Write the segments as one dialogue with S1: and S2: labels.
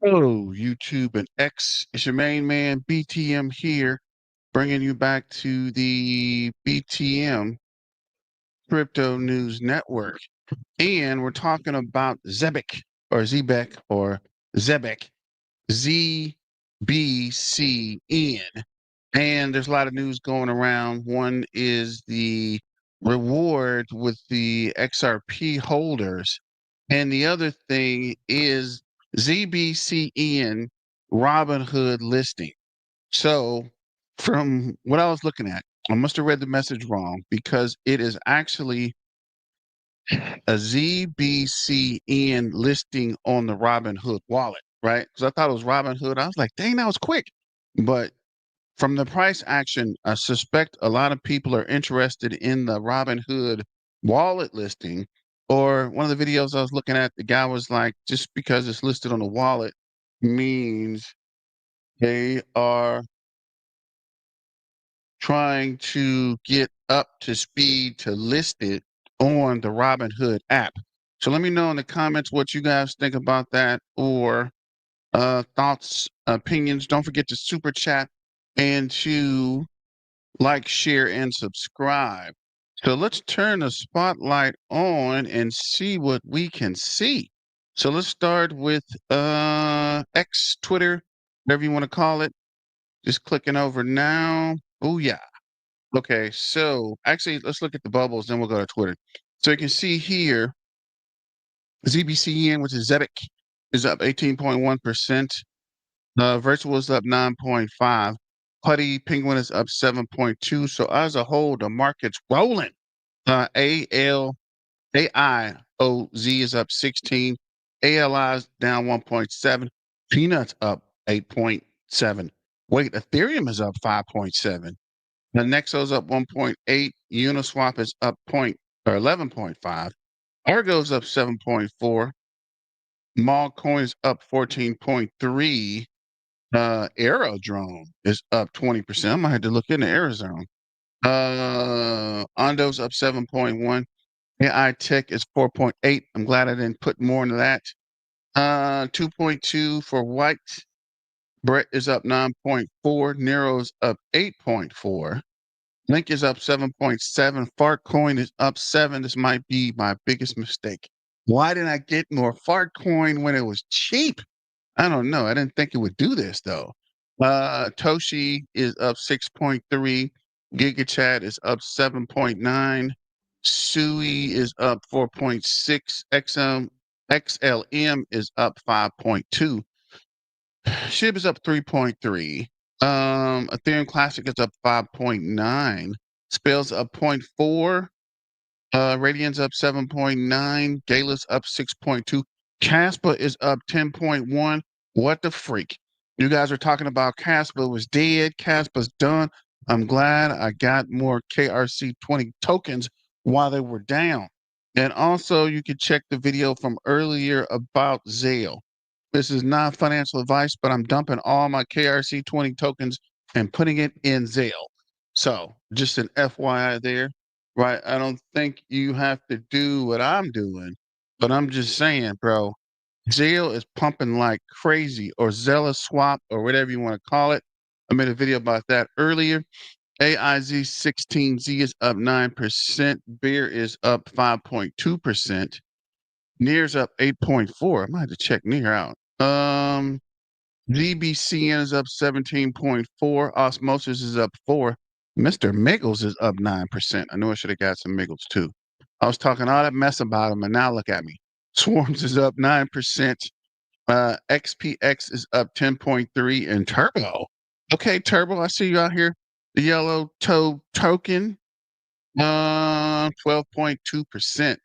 S1: Hello, YouTube and X. It's your main man, BTM here, bringing you back to the BTM Crypto News Network. And we're talking about Zebec or Zebec or Zebec, ZBCN. And there's a lot of news going around. One is the reward with the XRP holders. And the other thing is ZBCN Robinhood listing. So, from what I was looking at, I must have read the message wrong because it is actually a ZBCN listing on the Robinhood wallet, right? Because I thought it was Robinhood. I was like, dang, that was quick. But from the price action, I suspect a lot of people are interested in the Robinhood wallet listing. Or one of the videos I was looking at, the guy was like, just because it's listed on the wallet means they are trying to get up to speed to list it on the Robinhood app. So let me know in the comments what you guys think about that, or thoughts, opinions. Don't forget to super chat and to like, share, and subscribe. So let's turn the spotlight on and see what we can see. So let's start with X, Twitter, whatever you want to call it. Just clicking over now. Oh yeah. Okay, so actually let's look at the bubbles, then we'll go to Twitter. So you can see here ZBCN, which is Zebec, is up 18.1%. Virtual is up 9.5. Putty Penguin is up 7.2. So as a whole, the market's rolling. AIOZ is up 16. ALI is down 1.7. Peanuts up 8.7. Wait, Ethereum is up 5.7. The Nexo's up 1.8. Uniswap is up 11.5. Argo's up 7.4. Mallcoin is up 14.3. Aerodrome is up 20%. I might have to look into Arizona. Ondo's up 7.1. AI Tech is 4.8. I'm glad I didn't put more into that. 2.2 for White. Brett is up 9.4. Nero's up 8.4. Link is up 7.7. Fartcoin is up 7. This might be my biggest mistake. Why didn't I get more Fartcoin when it was cheap? I don't know. I didn't think it would do this though. Toshi is up 6.3. GigaChat is up 7.9. Sui is up 4.6. XLM is up 5.2. SHIB is up 3.3. Ethereum Classic is up 5.9. Spell's up 0.4. Radian's up 7.9. Gala's up 6.2. Casper is up 10.1. What the freak? You guys are talking about Casper was dead. Casper's done. I'm glad I got more KRC20 tokens while they were down. And also, you can check the video from earlier about Zale. This is not financial advice, but I'm dumping all my KRC20 tokens and putting it in Zale. So, just an FYI there, right? I don't think you have to do what I'm doing, but I'm just saying, bro, Zale is pumping like crazy, or Zella Swap, or whatever you want to call it. I made a video about that earlier. AIZ16Z is up 9%. Beer is up 5.2%. Near's up 8.4. I might have to check Near out. ZBCN is up 17.4. Osmosis is up 4. Mr. Miggles is up 9%. I knew I should have got some Miggles too. I was talking all that mess about him, and now look at me. Swarms is up 9%. XPX is up 10.3, and Turbo. Okay, Turbo, I see you out here. The yellow toe token, 12.2%.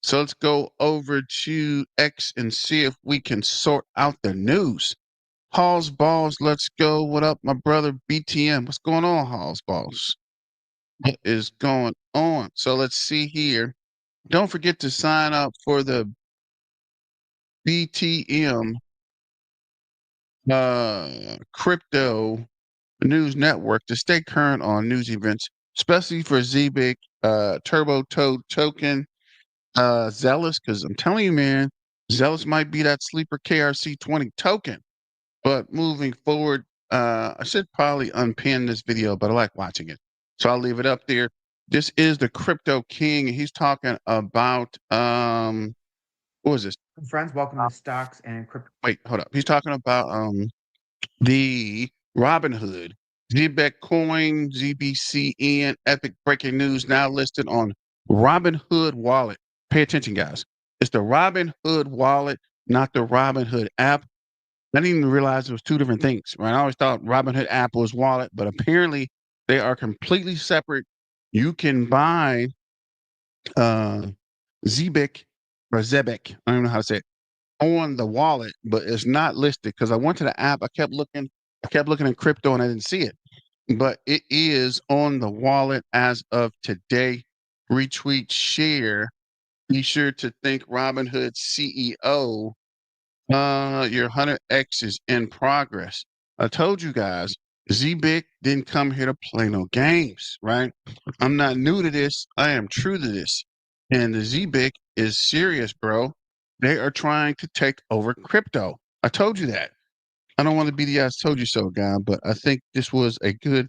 S1: So let's go over to X and see if we can sort out the news. Hall's Balls, let's go. What up, my brother BTM? What's going on, Hall's Balls? What is going on? So let's see here. Don't forget to sign up for the BTM Crypto News Network to stay current on news events, especially for Zebec, Turbo Toad Token, Zealous, because I'm telling you, man, Zealous might be that sleeper KRC20 token. But moving forward, I should probably unpin this video, but I like watching it. So I'll leave it up there. This is the Crypto King. He's talking about what was this?
S2: Friends, welcome to Stocks and Crypto.
S1: Wait, hold up. He's talking about the Robinhood. Zebec Coin, ZBCN, epic breaking news now listed on Robinhood wallet. Pay attention, guys. It's the Robinhood wallet, not the Robinhood app. I didn't even realize it was two different things, right? I always thought Robinhood app was wallet, but apparently they are completely separate. You can buy uh Zebec or Zebec, I don't know how to say it, on the wallet, but it's not listed because I went to the app. I kept looking in crypto and I didn't see it. But it is on the wallet as of today. Retweet, share. Be sure to thank Robinhood CEO. Your 100X is in progress. I told you guys, Zebec didn't come here to play no games, right? I'm not new to this. I am true to this. And the Zebec is serious, bro. They are trying to take over crypto. I told you that. I don't want to be the I told you so guy, but I think this was a good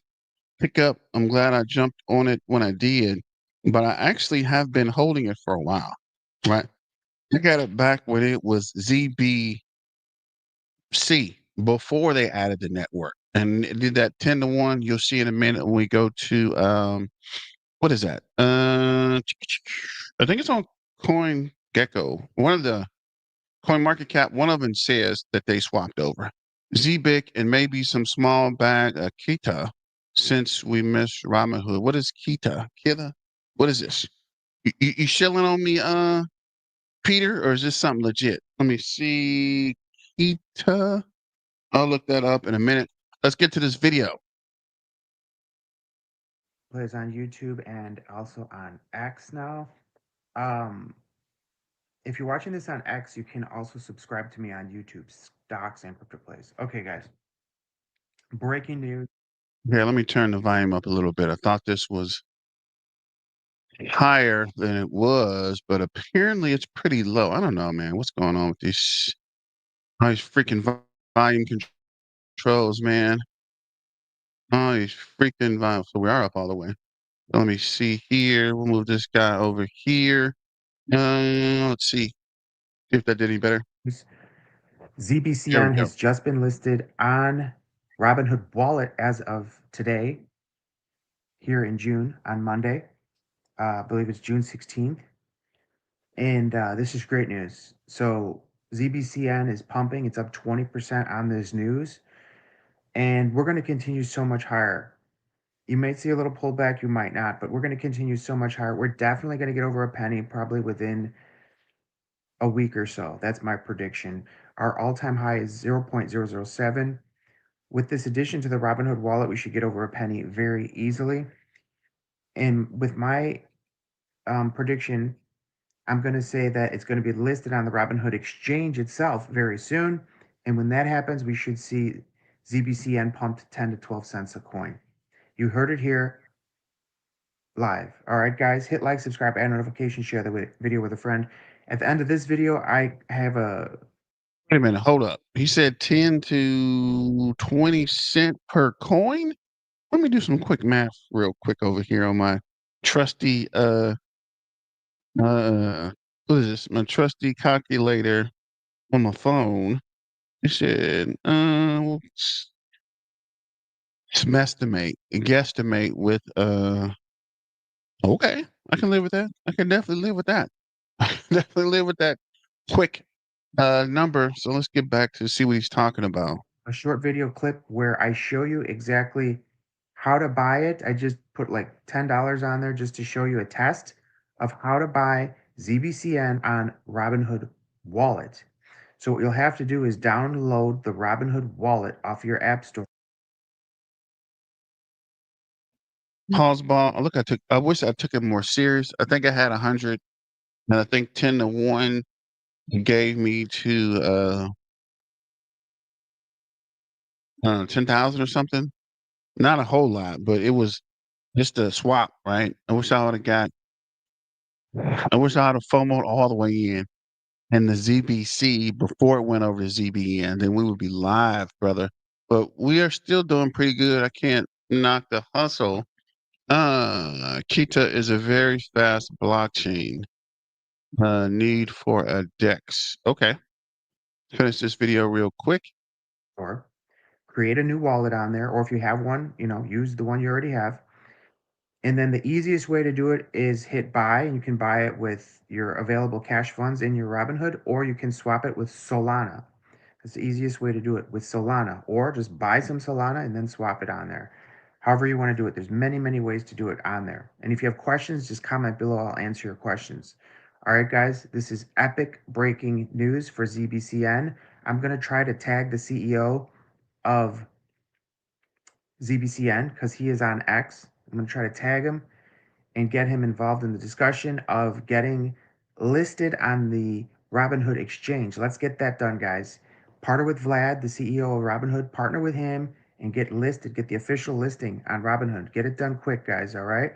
S1: pickup. I'm glad I jumped on it when I did, but I actually have been holding it for a while, right? I got it back when it was ZBC before they added the network, and it did that 10-to-1. You'll see in a minute when we go to what is that? I think it's on Coin Gecko. One of the Coin Market Cap. One of them says that they swapped over Zebec and maybe some small bag Keta. Since we missed Robinhood, what is Keta? Keta? What is this? You shilling on me, Peter, or is this something legit? Let me see. Keta. I'll look that up in a minute. Let's get to this video.
S2: Plays on YouTube and also on X now. Um, if you're watching this on X, you can also subscribe to me on YouTube, Stocks and Crypto Plays. Okay, guys. Breaking news.
S1: Here, let me turn the volume up a little bit. I thought this was higher than it was, but apparently it's pretty low. I don't know, man. What's going on with these nice freaking volume controls, man? Oh, these freaking volume. So we are up all the way. Let me see here. We'll move this guy over here. Let's see if that did any better. There we
S2: ZBCN
S1: go.
S2: has just been listed on Robinhood Wallet as of today, here in June on Monday. I believe it's June 16th. And this is great news. So ZBCN is pumping. It's up 20% on this news. And we're going to continue so much higher. You might see a little pullback, you might not, but we're going to continue so much higher. We're definitely going to get over a penny probably within a week or so. That's my prediction. Our all-time high is 0.007. With this addition to the Robinhood wallet, we should get over a penny very easily. And with my prediction, I'm going to say that it's going to be listed on the Robinhood exchange itself very soon. And when that happens, we should see ZBCN pumped 10 to 12 cents a coin. You heard it here live. All right, guys, hit like, subscribe, add notification, share the video with a friend. At the end of this video, I have a...
S1: Wait a minute. Hold up. He said 10 to 20 cent per coin. Let me do some quick math real quick over here on my trusty uh what is this? My trusty calculator on my phone. He said we'll estimate, guesstimate with okay. I can live with that. I can definitely live with that. I can definitely live with that quick number. So let's get back to see what he's talking about.
S2: a short video clip where I show you exactly how to buy it. I just put like $10 on there just to show you a test of how to buy ZBCN on Robinhood Wallet. So what you'll have to do is download the Robinhood Wallet off your app store.
S1: Pause ball. Look, I wish I took it more serious. I think I had 100, and I think 10-to-1 gave me to 10,000 or something. Not a whole lot, but it was just a swap, right? I wish I would have got. I wish I would have FOMO'd all the way in. and the ZBC before it went over to ZBN, then we would be live, brother. But we are still doing pretty good. I can't knock the hustle. Keta is a very fast blockchain. Need for a DEX. Okay. Finish this video real quick.
S2: Or create a new wallet on there, or if you have one, use the one you already have. And then the easiest way to do it is hit buy, and you can buy it with your available cash funds in your Robinhood, or you can swap it with Solana. That's the easiest way to do it, with Solana, or just buy some Solana and then swap it on there. However you want to do it. There's many, many ways to do it on there. And if you have questions, just comment below. I'll answer your questions. All right, guys, this is epic breaking news for ZBCN. I'm going to try to tag the CEO of ZBCN because he is on X. I'm going to try to tag him and get him involved in the discussion of getting listed on the Robinhood exchange. Let's get that done, guys. Partner with Vlad, the CEO of Robinhood, partner with him and get listed, get the official listing on Robinhood. Get it done quick, guys, all right?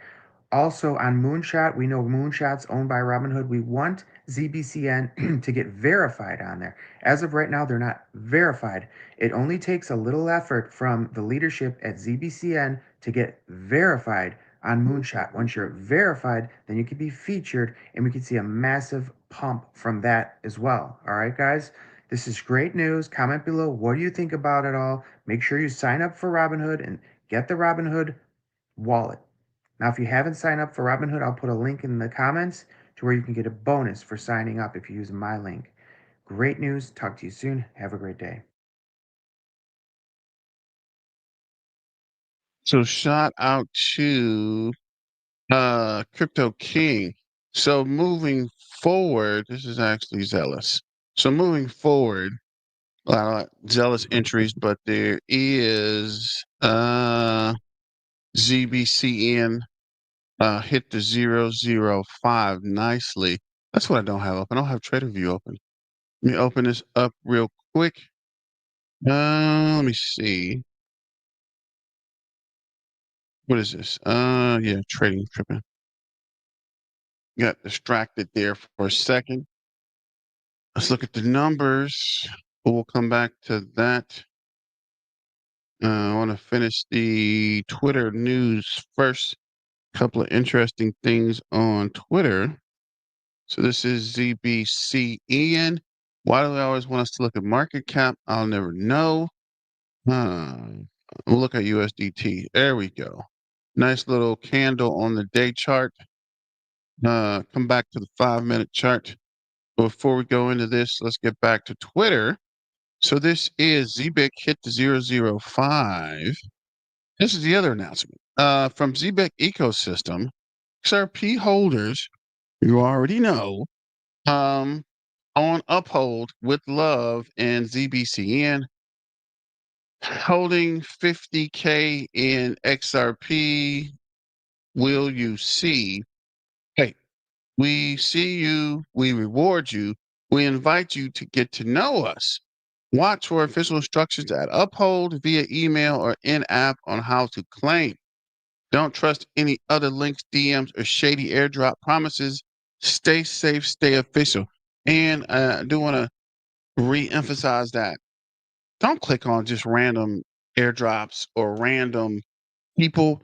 S2: Also on Moonshot, we know Moonshot's owned by Robinhood. We want ZBCN to get verified on there. As of right now, they're not verified. It only takes a little effort from the leadership at ZBCN to get verified on Moonshot. Once you're verified, then you can be featured and we can see a massive pump from that as well. All right, guys? This is great news. Comment below. What do you think about it all? Make sure you sign up for Robinhood and get the Robinhood wallet. Now, if you haven't signed up for Robinhood, I'll put a link in the comments to where you can get a bonus for signing up if you use my link. Great news. Talk to you soon. Have a great day.
S1: So shout out to Crypto King. So moving forward, this is actually Zealous. So moving forward, a lot of Zealous entries, but there is ZBCN hit the 005 nicely. That's what I don't have open. I don't have TraderView open. Let me open this up real quick. Let me see. What is this? Yeah, trading tripping. Got distracted there for a second. Let's look at the numbers. We'll come back to that. I want to finish the Twitter news first. Couple of interesting things on Twitter. So this is ZBCN. Why do they always want us to look at market cap? I'll never know. We'll look at USDT. There we go. Nice little candle on the day chart. Come back to the 5-minute chart. Before we go into this, let's get back to Twitter. So this is Zebec hit the 005. This is the other announcement. From Zebec Ecosystem, XRP holders, you already know, on Uphold with Love and ZBCN, holding 50K in XRP. Will you see? Hey, we see you, we reward you, we invite you to get to know us. Watch for official instructions at Uphold via email or in-app on how to claim. Don't trust any other links, DMs, or shady airdrop promises. Stay safe, stay official. And I do want to re-emphasize that. Don't click on just random airdrops or random people.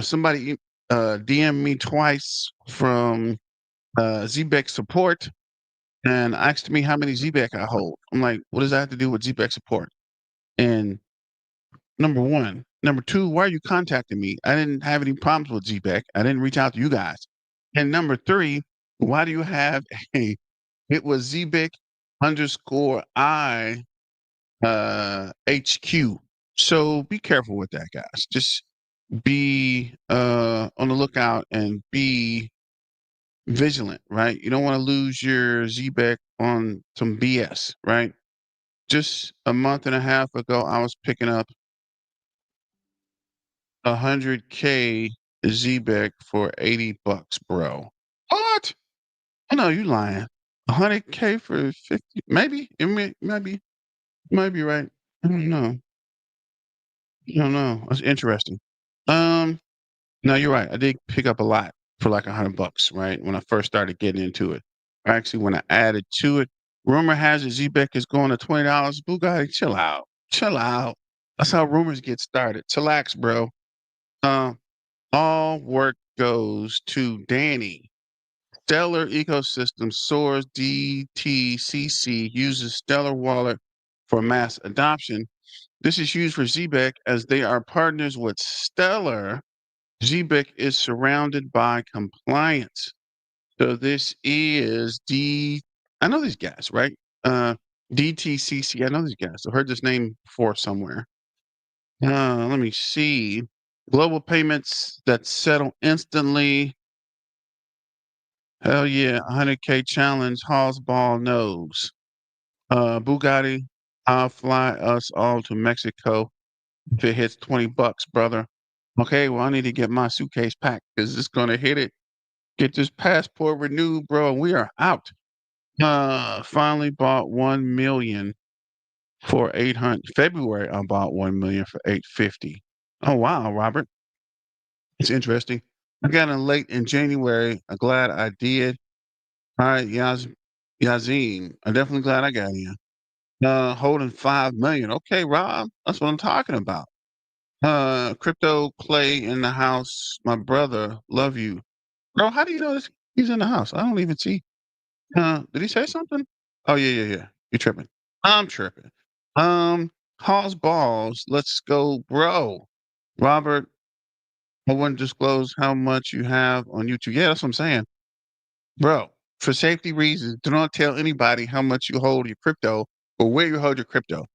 S1: Somebody DM me twice from Zebec support and asked me how many Zebec I hold. I'm like, what does that have to do with Zebec support? And number one. Number two, why are you contacting me? I didn't have any problems with Zebec. I didn't reach out to you guys. And number three, why do you have a, it was Zebec underscore I HQ. So be careful with that, guys. Just be on the lookout and be vigilant, right? You don't want to lose your Zebec on some BS, right? Just a month and a half ago, I was picking up 100K Zebec for $80, bro. What? Oh no, you lying. 100K for 50? Maybe it might be right. I don't know. I don't know. That's interesting. Um, no, you're right. I did pick up a lot for like $100, right? When I first started getting into it. Actually, when I added to it, rumor has it Zebec is going to $20. Bugatti, chill out. Chill out. That's how rumors get started. Chillax, bro. Um, all work goes to Danny. Stellar Ecosystem soars DTCC uses Stellar Wallet for mass adoption. This is used for Zebec as they are partners with Stellar. Zebec is surrounded by compliance. So this is I know these guys, right? DTCC. I know these guys. I've heard this name before somewhere. Let me see. Global payments that settle instantly. Hell yeah, 100K challenge. Hall's ball knows. Bugatti, I'll fly us all to Mexico if it hits $20, brother. Okay, well, I need to get my suitcase packed because it's gonna hit it. Get this passport renewed, bro, and we are out. Finally bought 1 million for 800. February, I bought 1 million for 850. Oh wow, Robert, it's interesting. I got in late in January. I'm glad I did. All right, Yazin, I'm definitely glad I got in. Holding 5 million. Okay, Rob, that's what I'm talking about. Crypto Clay in the house. My brother, love you, bro. How do you know this? He's in the house. I don't even see. Did he say something? Oh yeah. You tripping? I'm tripping. Hall's balls. Let's go, bro. Robert, I wouldn't disclose how much you have on YouTube. Yeah, that's what I'm saying, bro. For safety reasons, do not tell anybody how much you hold your crypto or where you hold your crypto.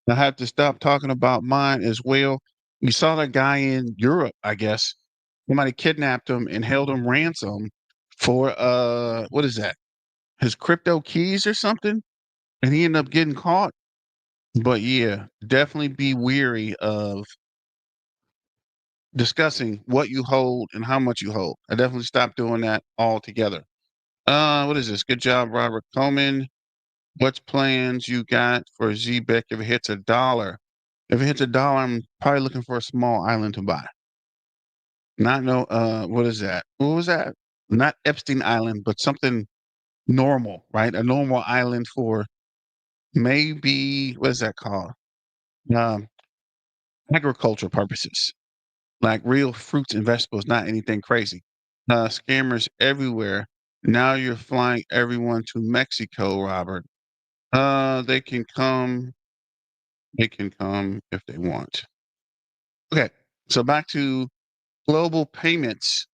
S1: I have to stop talking about mine as well. We saw that guy in Europe, I guess. Somebody kidnapped him and held him ransom for what is that? His crypto keys or something, and he ended up getting caught. But yeah, definitely be weary of discussing what you hold and how much you hold. I definitely stopped doing that altogether. What is this? Good job, Robert Coleman. What's plans you got for Zebec if it hits $1? If it hits $1, I'm probably looking for a small island to buy. Not no what is that? What was that? Not Epstein Island, but something normal, right? A normal island for maybe what is that called? Um, agriculture purposes, like real fruits and vegetables, not anything crazy. Scammers everywhere. Now you're flying everyone to Mexico, Robert. They can come. They can come if they want. Okay, so back to global payments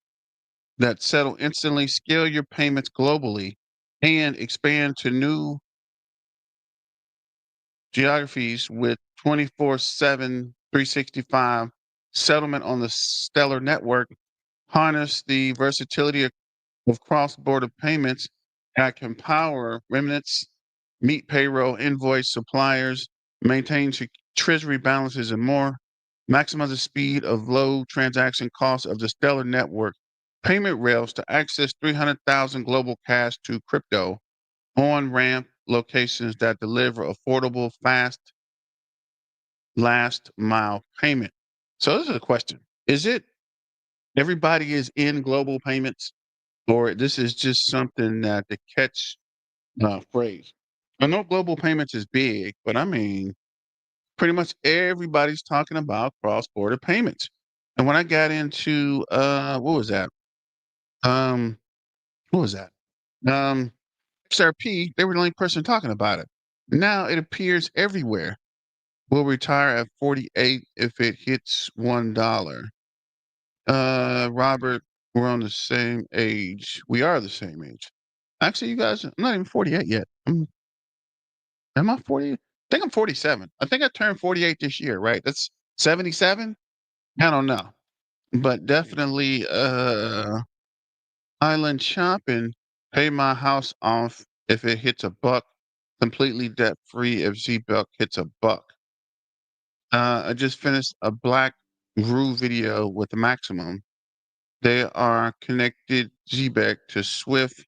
S1: that settle instantly, scale your payments globally, and expand to new geographies with 24/7, 365 settlement on the Stellar network. Harness the versatility of cross-border payments that can power remnants, meet payroll, invoice suppliers, maintain treasury balances, and more. Maximize the speed of low transaction costs of the Stellar network. Payment rails to access 300,000 global cash to crypto on ramp locations that deliver affordable, fast, last mile payment. So this is a question. Is it everybody is in global payments, or this is just something that the catch phrase? I know global payments is big, but I mean, pretty much everybody's talking about cross-border payments. And when I got into what was that? Um, what was that? Um, XRP, they were the only person talking about it. Now it appears everywhere. Will retire at 48 if it hits $1. Robert, we're on the same age. We are the same age. Actually, you guys, I'm not even 48 yet. Am I 40? I think I'm 47. I think I turned 48 this year, right? That's 77? I don't know. But definitely island shopping, pay my house off if it hits $1, completely debt free if Z-Buck hits $1. I just finished a Black Rue video with Maximum. They are connected Zebec to Swift,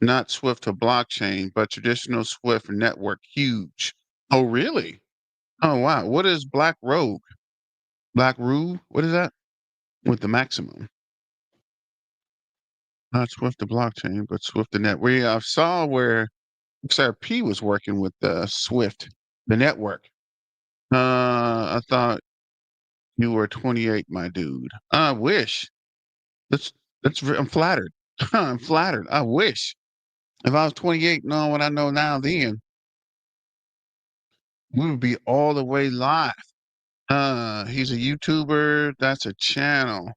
S1: not Swift to blockchain, but traditional Swift network. Huge. Oh, really? Oh, wow. What is Black Rogue? Black Rue? What is that? With the Maximum. Not Swift the blockchain, but Swift the net. I saw where XRP was working with Swift, the network. I thought you were 28, my dude. I wish. That's I'm flattered. I'm flattered. I wish. If I was 28, knowing what I know now, then we would be all the way live. He's a YouTuber. That's a channel.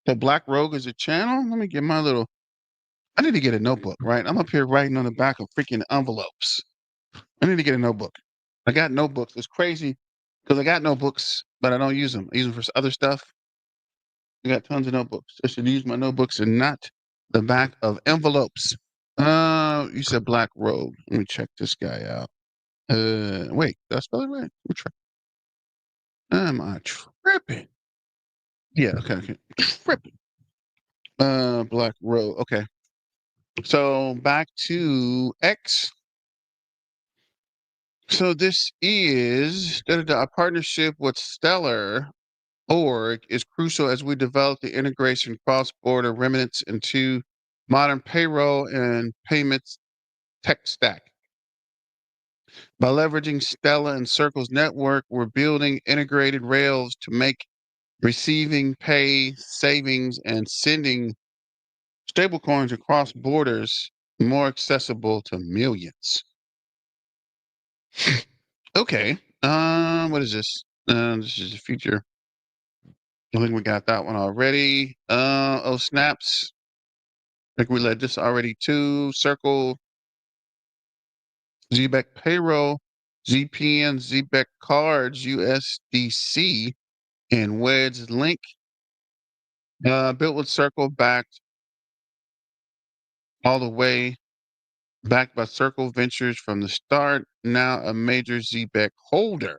S1: The Black Rogue is a channel. Let me get my little. I need to get a notebook, right? I'm up here writing on the back of freaking envelopes. I need to get a notebook. I got notebooks. It's crazy because I got notebooks, but I don't use them. I use them for other stuff. I got tons of notebooks. I should use my notebooks and not the back of envelopes. You said Black Rogue. Let me check this guy out. Wait, did I spell it right? Am I tripping? Yeah, okay. Tripping. Black Rogue. Okay. So back to X. So this is a partnership with Stellar Org is crucial as we develop the integration cross-border remnants into modern payroll and payments tech stack. By leveraging Stella and Circle's network, we're building integrated rails to make receiving, pay, savings, and sending stablecoins across borders more accessible to millions. Okay. What is this? This is the future. I think we got that one already. Oh, snaps. I think we led this already too. Circle, Zebec payroll, ZPN, Zebec cards, USDC, and Wedge link. Built with Circle, backed all the way, backed by Circle Ventures from the start. Now a major Zebec holder.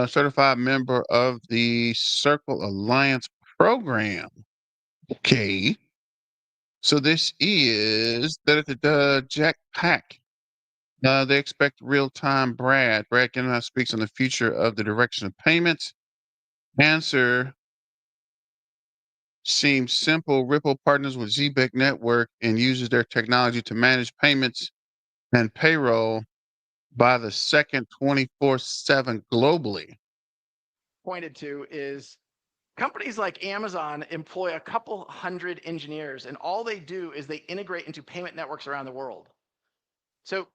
S1: Certified member of the Circle Alliance program. Okay. So this is the Jack Pack. They expect real-time Brad. Brad Kennedy speaks on the future of the direction of payments. Answer seems simple. Ripple partners with Zebec Network and uses their technology to manage payments and payroll by the second 24/7 globally.
S3: Pointed to is companies like Amazon employ a couple hundred engineers, and all they do is they integrate into payment networks around the world. So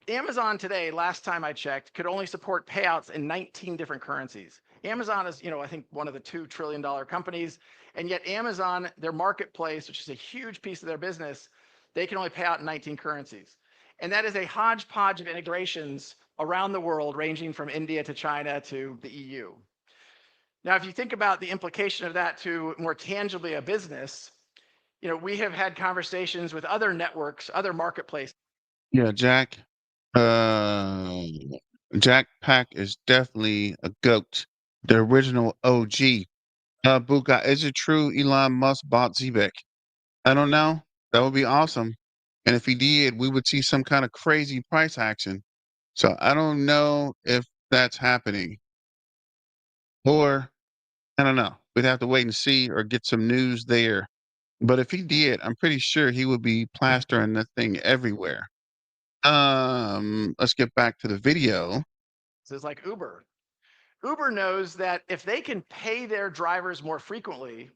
S3: Amazon today, last time I checked, could only support payouts in 19 different currencies. Amazon is, I think one of the $2 trillion companies, and yet Amazon, their marketplace, which is a huge piece of their business, they can only pay out in 19 currencies. And that is a hodgepodge of integrations around the world, ranging from India to China to the EU. Now, if you think about the implication of that to more tangibly a business, we have had conversations with other networks, other marketplaces.
S1: Yeah, Jack. Jack Pack is definitely a goat. The original OG. Buka, is it true Elon Musk bought Zebec? I don't know. That would be awesome. And if he did, we would see some kind of crazy price action. So I don't know if that's happening. Or I don't know. We'd have to wait and see or get some news there. But if he did, I'm pretty sure he would be plastering the thing everywhere. Let's get back to the video.
S3: It's like Uber. Uber knows that if they can pay their drivers more frequently,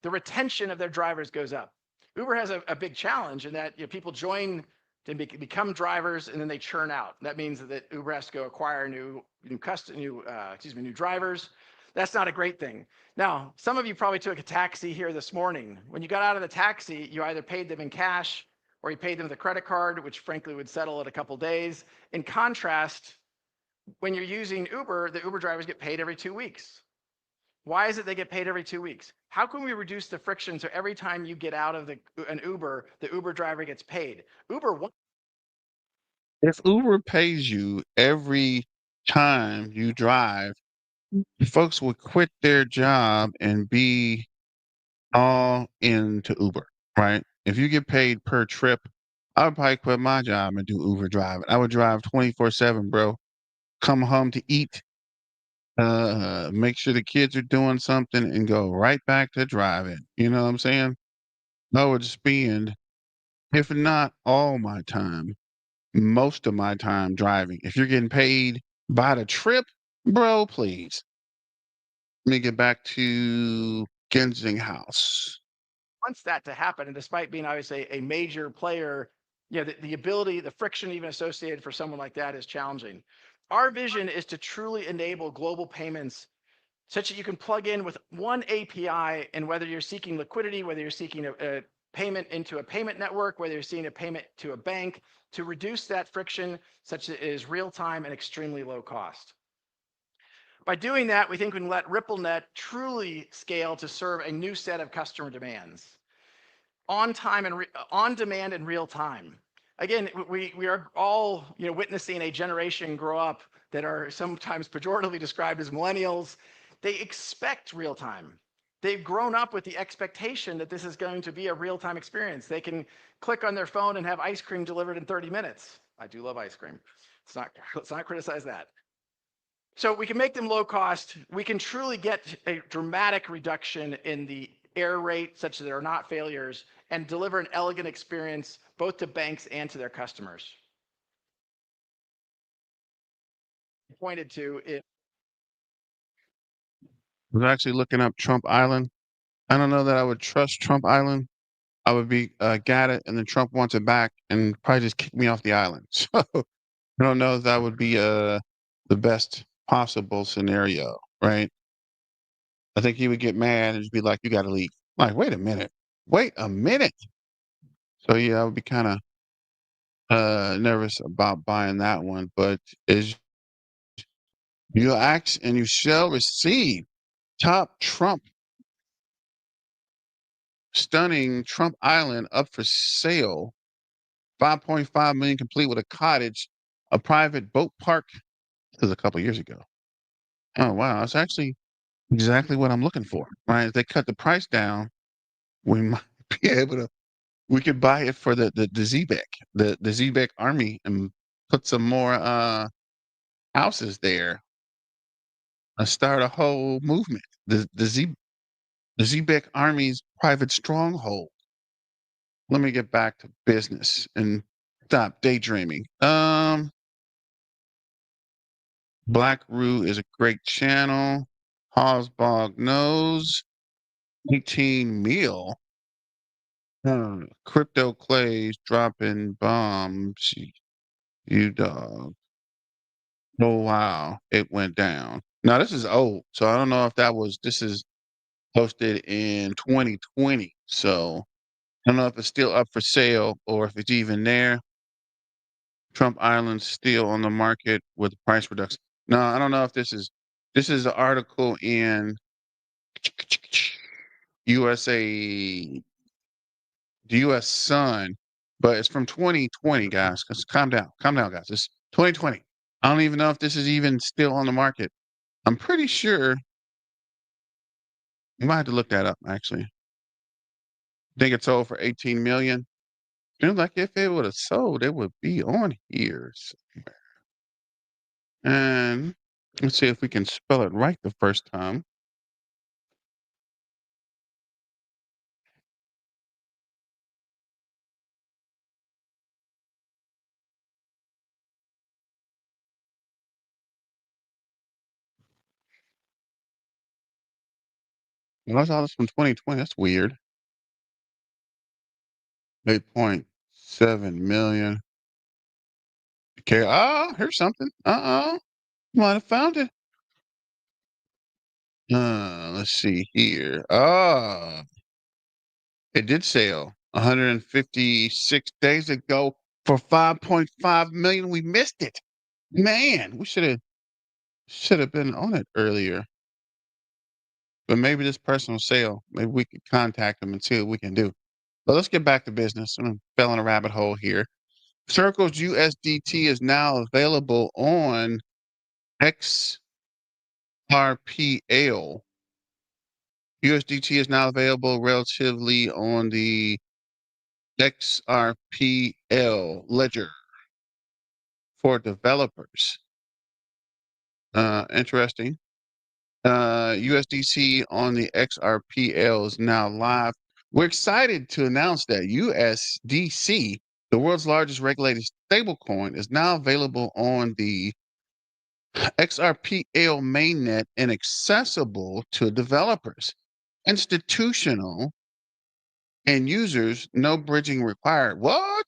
S3: the retention of their drivers goes up. Uber has a big challenge in that people join to become drivers and then they churn out. That means that Uber has to go acquire new drivers. That's not a great thing. Now, some of you probably took a taxi here this morning. When you got out of the taxi, you either paid them in cash or you paid them with a credit card, which frankly would settle in a couple days. In contrast, when you're using Uber, the Uber drivers get paid every 2 weeks. Why is it they get paid every 2 weeks? How can we reduce the friction so every time you get out of an Uber, the Uber driver gets paid?
S1: If Uber pays you every time you drive, folks would quit their job and be all into Uber, right? If you get paid per trip, I would probably quit my job and do Uber driving. I would drive 24/7, bro. Come home to eat, make sure the kids are doing something and go right back to driving. You know what I'm saying? I would spend, if not all my time, most of my time driving. If you're getting paid by the trip, bro, please. Let me get back to House.
S3: Wants that to happen, and despite being obviously a major player, the ability, the friction even associated for someone like that is challenging. Our vision is to truly enable global payments such that you can plug in with one API, and whether you're seeking liquidity, whether you're seeking a payment into a payment network, whether you're seeing a payment to a bank, to reduce that friction such that it is real time and extremely low cost. By doing that, we think we can let RippleNet truly scale to serve a new set of customer demands on time and on demand in real time. Again, we are all witnessing a generation grow up that are sometimes pejoratively described as millennials. They expect real time. They've grown up with the expectation that this is going to be a real time experience. They can click on their phone and have ice cream delivered in 30 minutes. I do love ice cream. Let's not criticize that. So we can make them low cost. We can truly get a dramatic reduction in the error rate such that there are not failures, and deliver an elegant experience both to banks and to their customers. Pointed to it.
S1: I was actually looking up Trump Island. I don't know that I would trust Trump Island. I would be got it, and then Trump wants it back, and probably just kick me off the island. So I don't know if that would be the best possible scenario, right? I think he would get mad and just be like, "You got to leave." Like, wait a minute, wait a minute. So yeah, I would be kind of nervous about buying that one. But as you ask and you shall receive, top Trump, stunning Trump Island up for sale, 5.5 million, complete with a cottage, a private boat park. This was a couple years ago. Oh wow, that's actually exactly what I'm looking for. Right? If they cut the price down, we might be able to. We could buy it for the Zebec, the Zebec army, and put some more houses there and start a whole movement. The Zebec army's private stronghold. Let me get back to business and stop daydreaming. Black Roo is a great channel. Hosbog knows. 18 meal. Crypto Clays dropping bombs. You dog. Oh wow, it went down. Now this is old, so I don't know if this is posted in 2020. So I don't know if it's still up for sale or if it's even there. Trump Island's still on the market with price reduction. No, I don't know if this is an article in USA, the US Sun, but it's from 2020, guys. Calm down, guys. It's 2020. I don't even know if this is even still on the market. I'm pretty sure you might have to look that up actually. I think it sold for 18 million. Seems like if it would have sold, it would be on here somewhere. And let's see if we can spell it right the first time. Well, that's all this from 2020. That's weird. 8.7 million. Okay. Ah, here's something. Might have found it. Let's see here. It did sell 156 days ago for 5.5 million. We missed it. Man, we should have been on it earlier. But maybe this personal sale, maybe we could contact them and see what we can do. But let's get back to business. I fell in a rabbit hole here. Circle's USDT is now available on XRPL. USDT is now available relatively on the XRPL ledger for developers. Interesting. USDC on the XRPL is now live. We're excited to announce that USDC, the world's largest regulated stablecoin, is now available on the XRPL mainnet and accessible to developers, institutional, and users. No bridging required. What?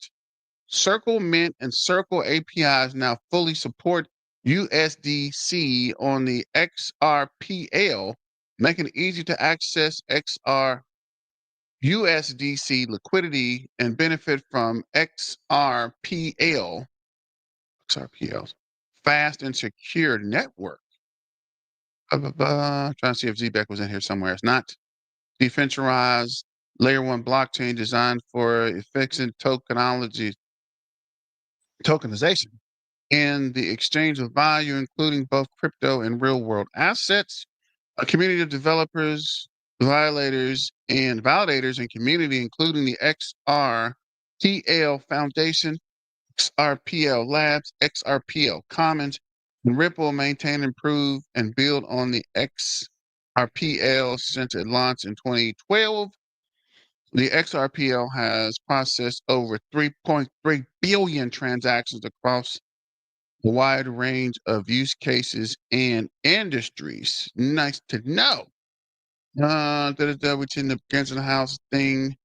S1: Circle Mint and Circle APIs now fully support USDC on the XRPL, making it easy to access USDC liquidity and benefit from XRPL's fast and secure network. Trying to see if Zebec was in here somewhere. It's not. Decentralized layer one blockchain designed for efficient tokenization and the exchange of value, including both crypto and real world assets. A community of developers, validators, and community, including the XRPL Foundation, XRPL Labs, XRPL Commons, and Ripple maintain, improve, and build on the XRPL since it launched in 2012. The XRPL has processed over 3.3 billion transactions across a wide range of use cases and industries. Nice to know. Which in the Guns in the House thing.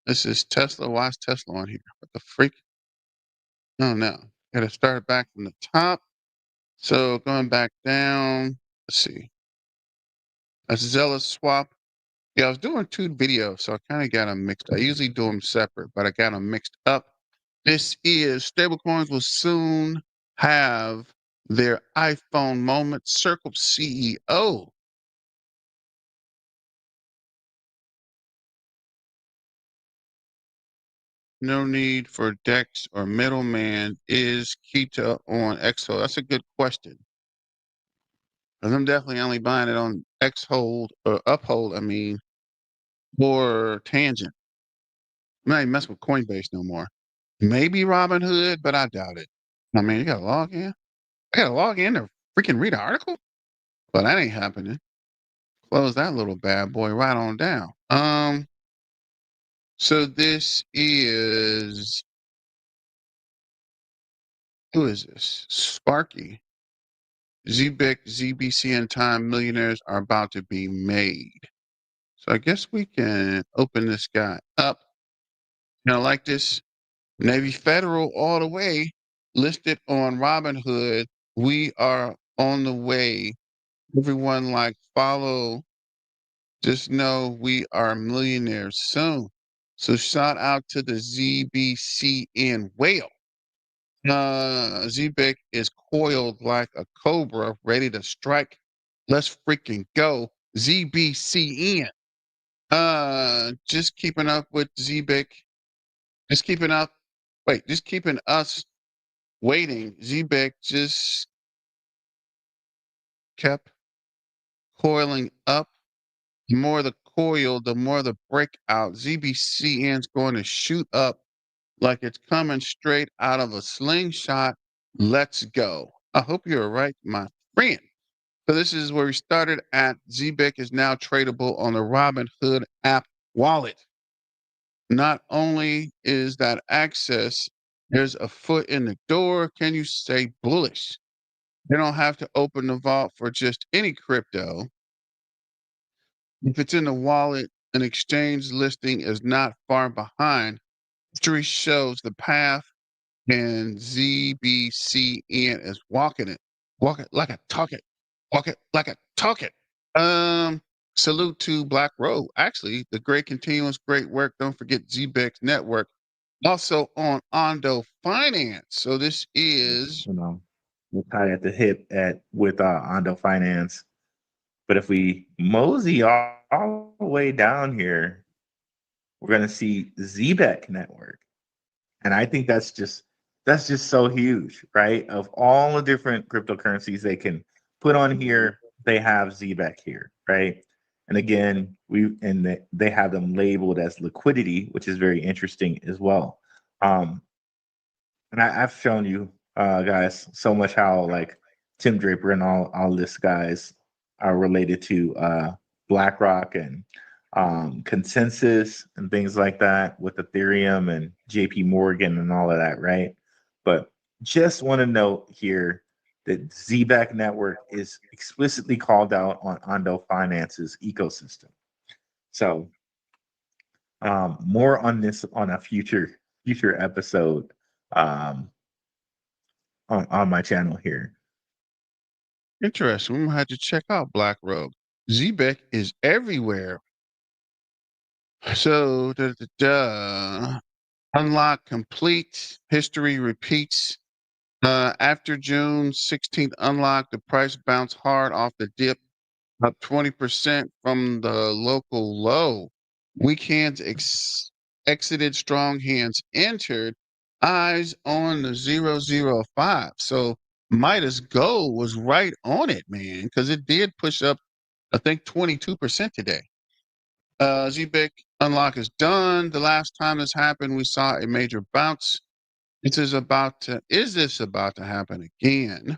S1: This is Tesla. Why is Tesla on here? What the freak? Oh no. Gotta start back from the top. So going back down. Let's see. A Zealous swap. Yeah, I was doing two videos, so I kind of got them mixed. I usually do them separate, but I got them mixed up. This is stablecoins will soon have their iPhone moment. Circle CEO. No need for DEX or middleman. Is Keta on Xhold? That's a good question. Because I'm definitely only buying it on Xhold or Uphold, or Tangent. I'm not even messing with Coinbase no more. Maybe Robinhood, but I doubt it. You gotta log in. I gotta log in to freaking read an article? Well, that ain't happening. Close that little bad boy right on down. So this is, who is this? Sparky. Zebec, ZBCN time millionaires are about to be made. So I guess we can open this guy up. Like this Navy Federal all the way listed on Robinhood. We are on the way. Everyone follow. Just know we are millionaires soon. So shout out to the ZBCN whale. Zebec is coiled like a cobra, ready to strike. Let's freaking go. ZBCN. Just keeping up with Zebec. Just keeping up. Wait, just keeping us waiting. Zebec just kept coiling up. The more the coil, the more the breakout. ZBCN's going to shoot up like it's coming straight out of a slingshot. Let's go. I hope you're right, my friend. So this is where we started at. Zebec is now tradable on the Robinhood app wallet. Not only is that access, there's a foot in the door. Can you say bullish? They don't have to open the vault for just any crypto. If it's in the wallet, an exchange listing is not far behind. History shows the path, and ZBCN is walking it. Walk it like a talk it. Walk it like a talk it. Salute to Black Road. Actually, the great continuous, great work. Don't forget Zebec Network. Also on Ondo Finance. So this is,
S4: we're tied at the hip with Ondo Finance. But if we mosey all the way down here, we're gonna see Zebec Network. And I think that's just so huge, right? Of all the different cryptocurrencies they can put on here, they have Zebec here, right? And again, they have them labeled as liquidity, which is very interesting as well. And I've shown you guys so much how Tim Draper and all this guys are related to BlackRock and consensus and things like that with Ethereum and JP Morgan and all of that, right? But just want to note here that Zebec network is explicitly called out on Ondo Finance's ecosystem. So more on this on a future episode on my channel here.
S1: Interesting. We might have to check out Black Robe. Zebec is everywhere. So, unlock complete. History repeats. After June 16th unlock, the price bounced hard off the dip, up 20% from the local low. Weak hands exited, strong hands entered. Eyes on the 005. So Midas Gold was right on it, man, because it did push up, I think, 22% today. Zebec unlock is done. The last time this happened, we saw a major bounce. Is this about to happen again?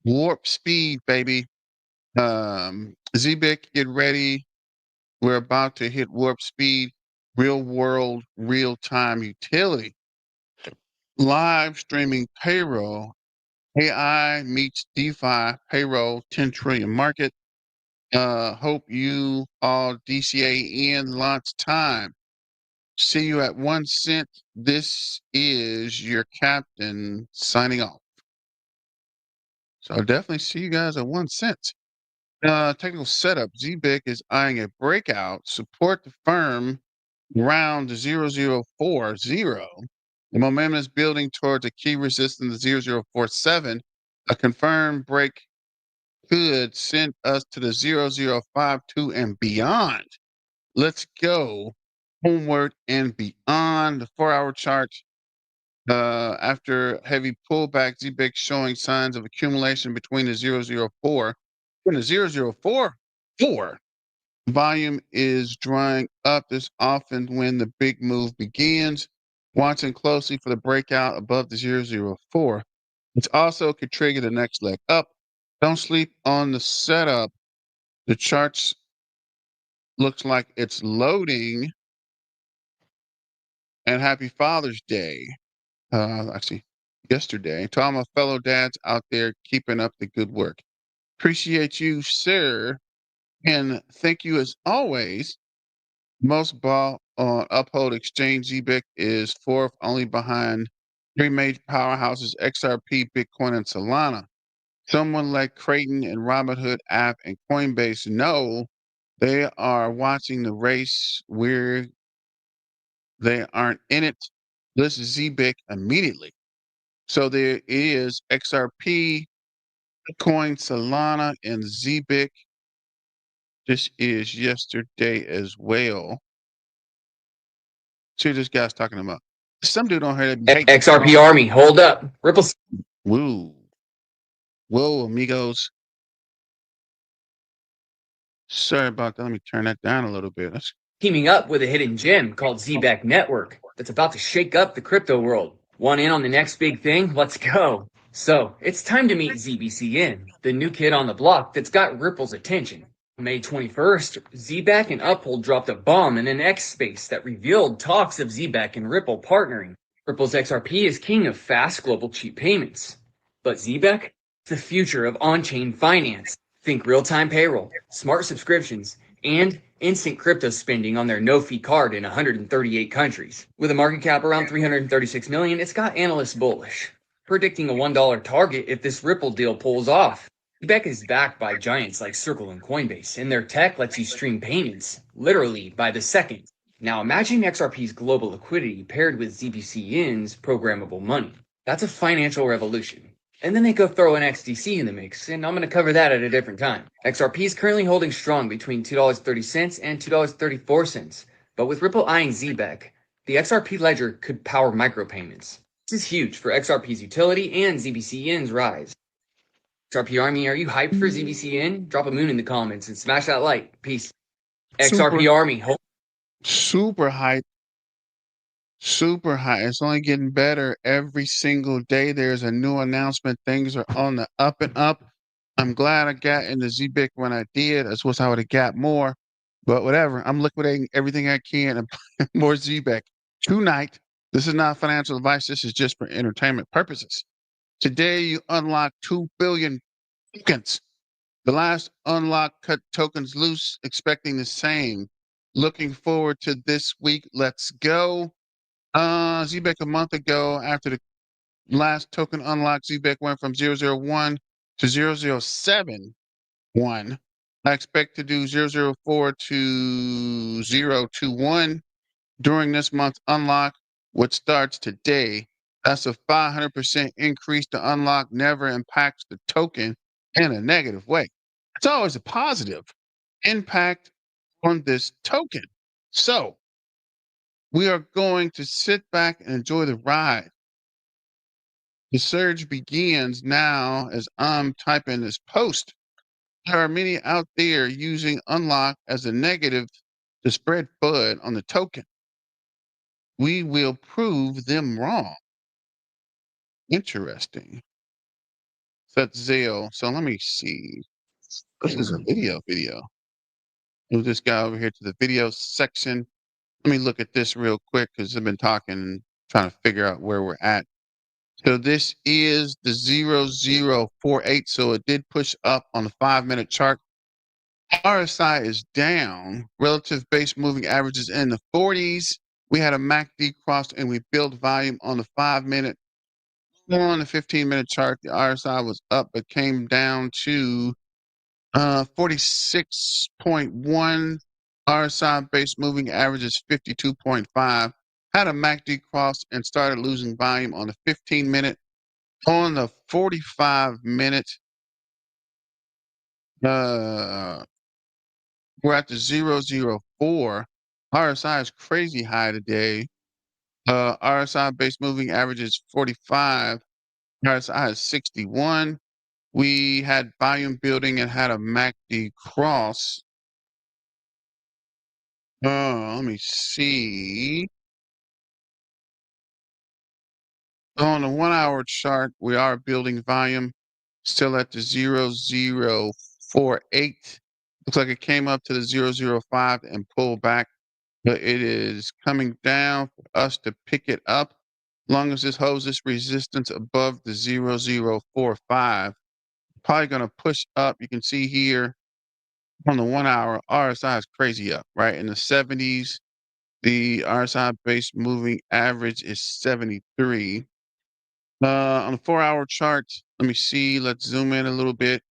S1: Warp speed, baby. Zebec, get ready. We're about to hit warp speed, real world, real time utility. Live streaming payroll. AI meets DeFi payroll, 10 trillion market. Hope you all DCA in launch time. See you at 1 cent. This is your captain signing off. So I'll definitely see you guys at 1 cent. Technical setup. Zebec is eyeing a breakout. Support the firm round 0040. The momentum is building towards a key resistance 0047. A confirmed break could send us to the 0052 and beyond. Let's go homeward and beyond. The 4-hour chart. After heavy pullback, Zebec showing signs of accumulation between the 004 and the 0044. Volume is drying up this often when the big move begins. Watching closely for the breakout above the 004. It also could trigger the next leg up. Don't sleep on the setup. The charts looks like it's loading. And happy Father's Day. Actually, yesterday. To all my fellow dads out there keeping up the good work. Appreciate you, sir. And thank you as always. Most ball on Uphold Exchange. Zebec is fourth, only behind three major powerhouses, XRP, Bitcoin, and Solana. Someone like Creighton and Robinhood app and Coinbase know they are watching the race where they aren't in it. List Zebec immediately. So there is XRP, Bitcoin, Solana, and Zebec. This is yesterday as well. See what this guy's talking about. Some dude on here that be
S5: XRP Army, hold up. Ripple.
S1: Woo. Whoa, amigos. Sorry about that. Let me turn that down a little bit. That's
S5: Teaming up with a hidden gem called Zebec Network that's about to shake up the crypto world. Want in on the next big thing? Let's go. So, it's time to meet ZBCN, the new kid on the block that's got Ripple's attention. May 21st, Zebec and Uphold dropped a bomb in an X space that revealed talks of Zebec and Ripple partnering. Ripple's XRP is king of fast global cheap payments. But Zebec? The future of on-chain finance. Think real-time payroll, smart subscriptions, and instant crypto spending on their no-fee card in 138 countries. With a market cap around 336 million, it's got analysts bullish, predicting a $1 target if this Ripple deal pulls off. Zebec is backed by giants like Circle and Coinbase, and their tech lets you stream payments, literally by the second. Now imagine XRP's global liquidity paired with ZBCN's programmable money. That's a financial revolution. And then they go throw an XDC in the mix, and I'm going to cover that at a different time. XRP is currently holding strong between $2.30 and $2.34, but with Ripple eyeing Zebec, the XRP ledger could power micropayments. This is huge for XRP's utility and ZBCN's rise. XRP Army, are you hyped for ZBCN? Drop a moon in the comments and smash that like. Peace. XRP Army.
S1: super hype. Super high. It's only getting better every single day. There's a new announcement. Things are on the up and up. I'm glad I got into Zebec when I did. That's what I would have got more. But whatever, I'm liquidating everything I can and buying more Zebec tonight. This is not financial advice. This is just for entertainment purposes. Today, you unlock 2 billion tokens. The last unlock cut tokens loose, expecting the same. Looking forward to this week. Let's go. Zebec a month ago, after the last token unlock, Zebec went from 001 to 0071. I expect to do 004 to 021 during this month's unlock, which starts today. That's a 500% increase. The unlock never impacts the token in a negative way. It's always a positive impact on this token. So we are going to sit back and enjoy the ride. The surge begins now as I'm typing this post. There are many out there using unlock as a negative to spread FUD on the token. We will prove them wrong. Interesting. That's Zale. So let me see. This is a video. Move this guy over here to the video section. Let me look at this real quick because I've been talking, trying to figure out where we're at. So this is the 0048. So it did push up on the 5-minute chart. RSI is down. Relative base moving averages in the 40s. We had a MACD cross and we built volume on the 5-minute. On the 15-minute chart, the RSI was up but came down to 46.1. RSI base moving average is 52.5. Had a MACD cross and started losing volume on the 15-minute. On the 45-minute, we're at the 004. RSI is crazy high today. RSI base moving average is 45. RSI is 61. We had volume building and had a MACD cross. Let me see. On the 1-hour chart, we are building volume, still at the 0048. Looks like it came up to the 005 and pulled back, but it is coming down for us to pick it up. As long as this holds this resistance above the 0045, probably going to push up. You can see here on the 1-hour, RSI is crazy up, right? In the 70s, the RSI base moving average is 73. On the 4-hour chart, let me see. Let's zoom in a little bit.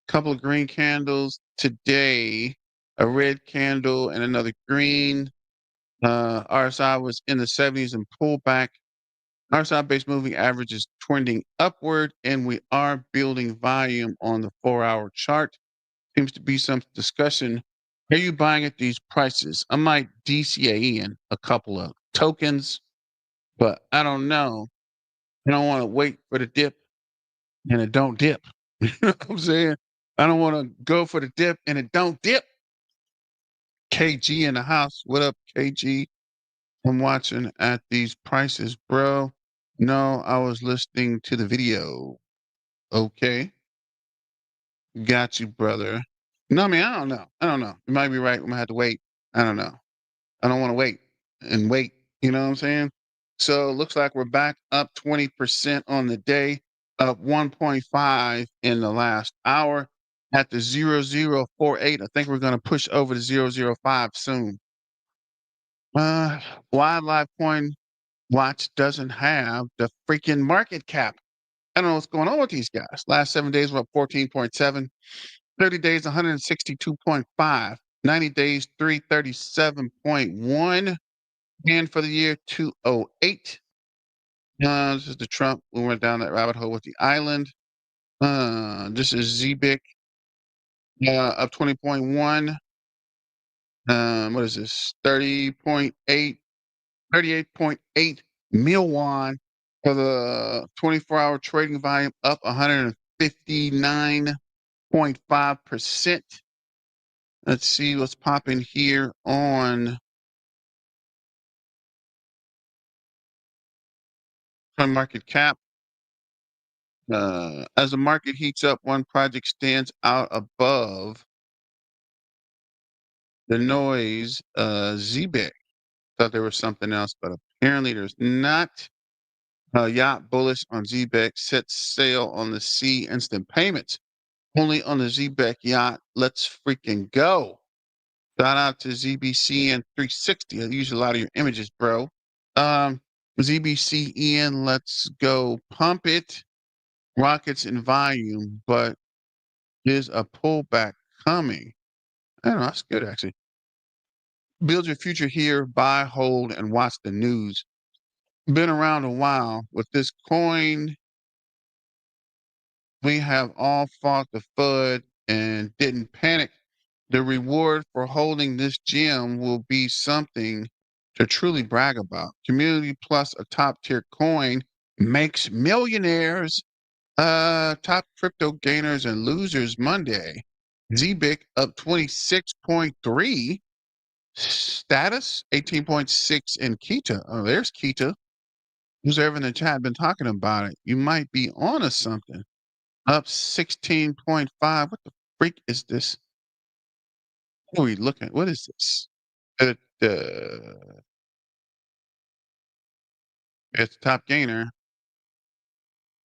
S1: Couple of green candles today, a red candle and another green. RSI was in the 70s and pulled back. RSI base moving average is trending upward, and we are building volume on the 4-hour chart. Seems to be some discussion. Are you buying at these prices? I might DCA in a couple of tokens, but I don't know. I don't want to wait for the dip and it don't dip. You know what I'm saying? I don't want to go for the dip and it don't dip. KG in the house. What up, KG? I'm watching at these prices, bro. No, I was listening to the video. Okay. Got you, brother. No, I mean, I don't know. You might be right. We might have to wait. I don't know. I don't want to wait and wait. You know what I'm saying? So it looks like we're back up 20% on the day, up 1.5 in the last hour at the 0048. I think we're going to push over to 005 soon. Why Livecoin Watch doesn't have the freaking market cap? I don't know what's going on with these guys. Last 7 days, we're up 14.7. 30 days, 162.5. 90 days, 337.1. And for the year 208. This is the Trump. We went down that rabbit hole with the island. This is Zebec, up 20.1. What is this? 38.8 mil won for the 24-hour trading volume, up 159.5%. Let's see what's popping here on market cap. As the market heats up, one project stands out above the noise, Zebec. Thought there was something else, but apparently there's not. Yacht bullish on Zebec, set sail on the sea, instant payments. Only on the Zebec yacht. Let's freaking go. Shout out to ZBCN 360. I use a lot of your images, bro. ZBCN, let's go. Pump it. Rockets in volume, but there's a pullback coming. I don't know. That's good, actually. Build your future here, buy, hold, and watch the news. Been around a while with this coin. We have all fought the FUD and didn't panic. The reward for holding this gem will be something to truly brag about. Community plus a top tier coin makes millionaires. Top crypto gainers and losers Monday. Zebec up 26.3. Status 18.6 in Keta. Oh, there's Keta. Who's ever in the chat been talking about it? You might be on to something. Up 16.5. What the freak is this? What are we looking at? What is this? It's top gainer.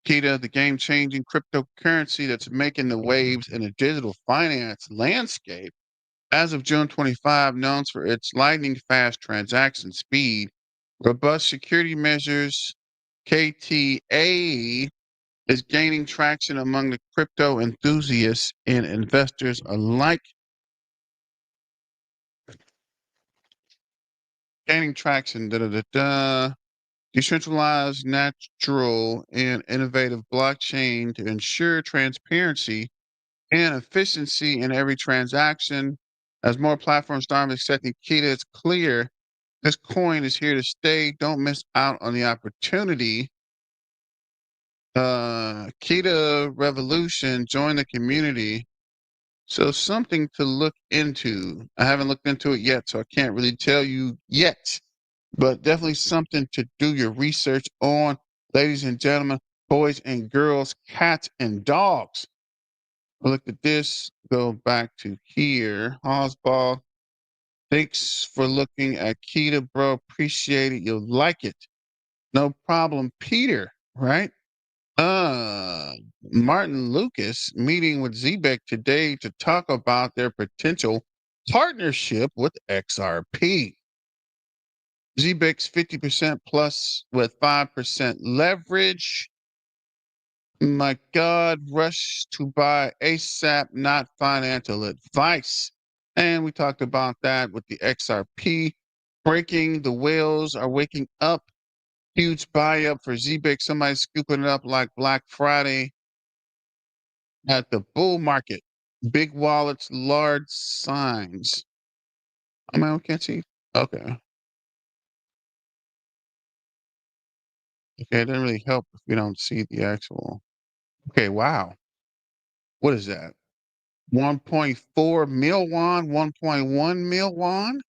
S1: Keta, the game-changing cryptocurrency that's making the waves in the digital finance landscape. As of June 25, known for its lightning-fast transaction speed, robust security measures, KTA is gaining traction among the crypto enthusiasts and investors alike. Gaining traction, decentralized, natural, and innovative blockchain to ensure transparency and efficiency in every transaction. As more platforms start accepting Keta, it's clear this coin is here to stay. Don't miss out on the opportunity. Keta Revolution, join the community. So something to look into. I haven't looked into it yet, so I can't really tell you yet. But definitely something to do your research on, ladies and gentlemen, boys and girls, cats and dogs. Look at this. Go back to here. Osbald. Thanks for looking at Keta, bro. Appreciate it. You'll like it. No problem, Peter. Right? Martin Lucas meeting with Zebec today to talk about their potential partnership with XRP. Zebec's 50% plus with 5% leverage. My God, rush to buy ASAP, not financial advice. And we talked about that with the XRP. Breaking, the whales are waking up. Huge buy up for Zebec. Somebody scooping it up like Black Friday at the bull market. Big wallets, large signs. I can't see. Okay. Okay, it doesn't really help if we don't see the actual. Okay, wow. What is that? 1.4 mil won, 1.1 mil won,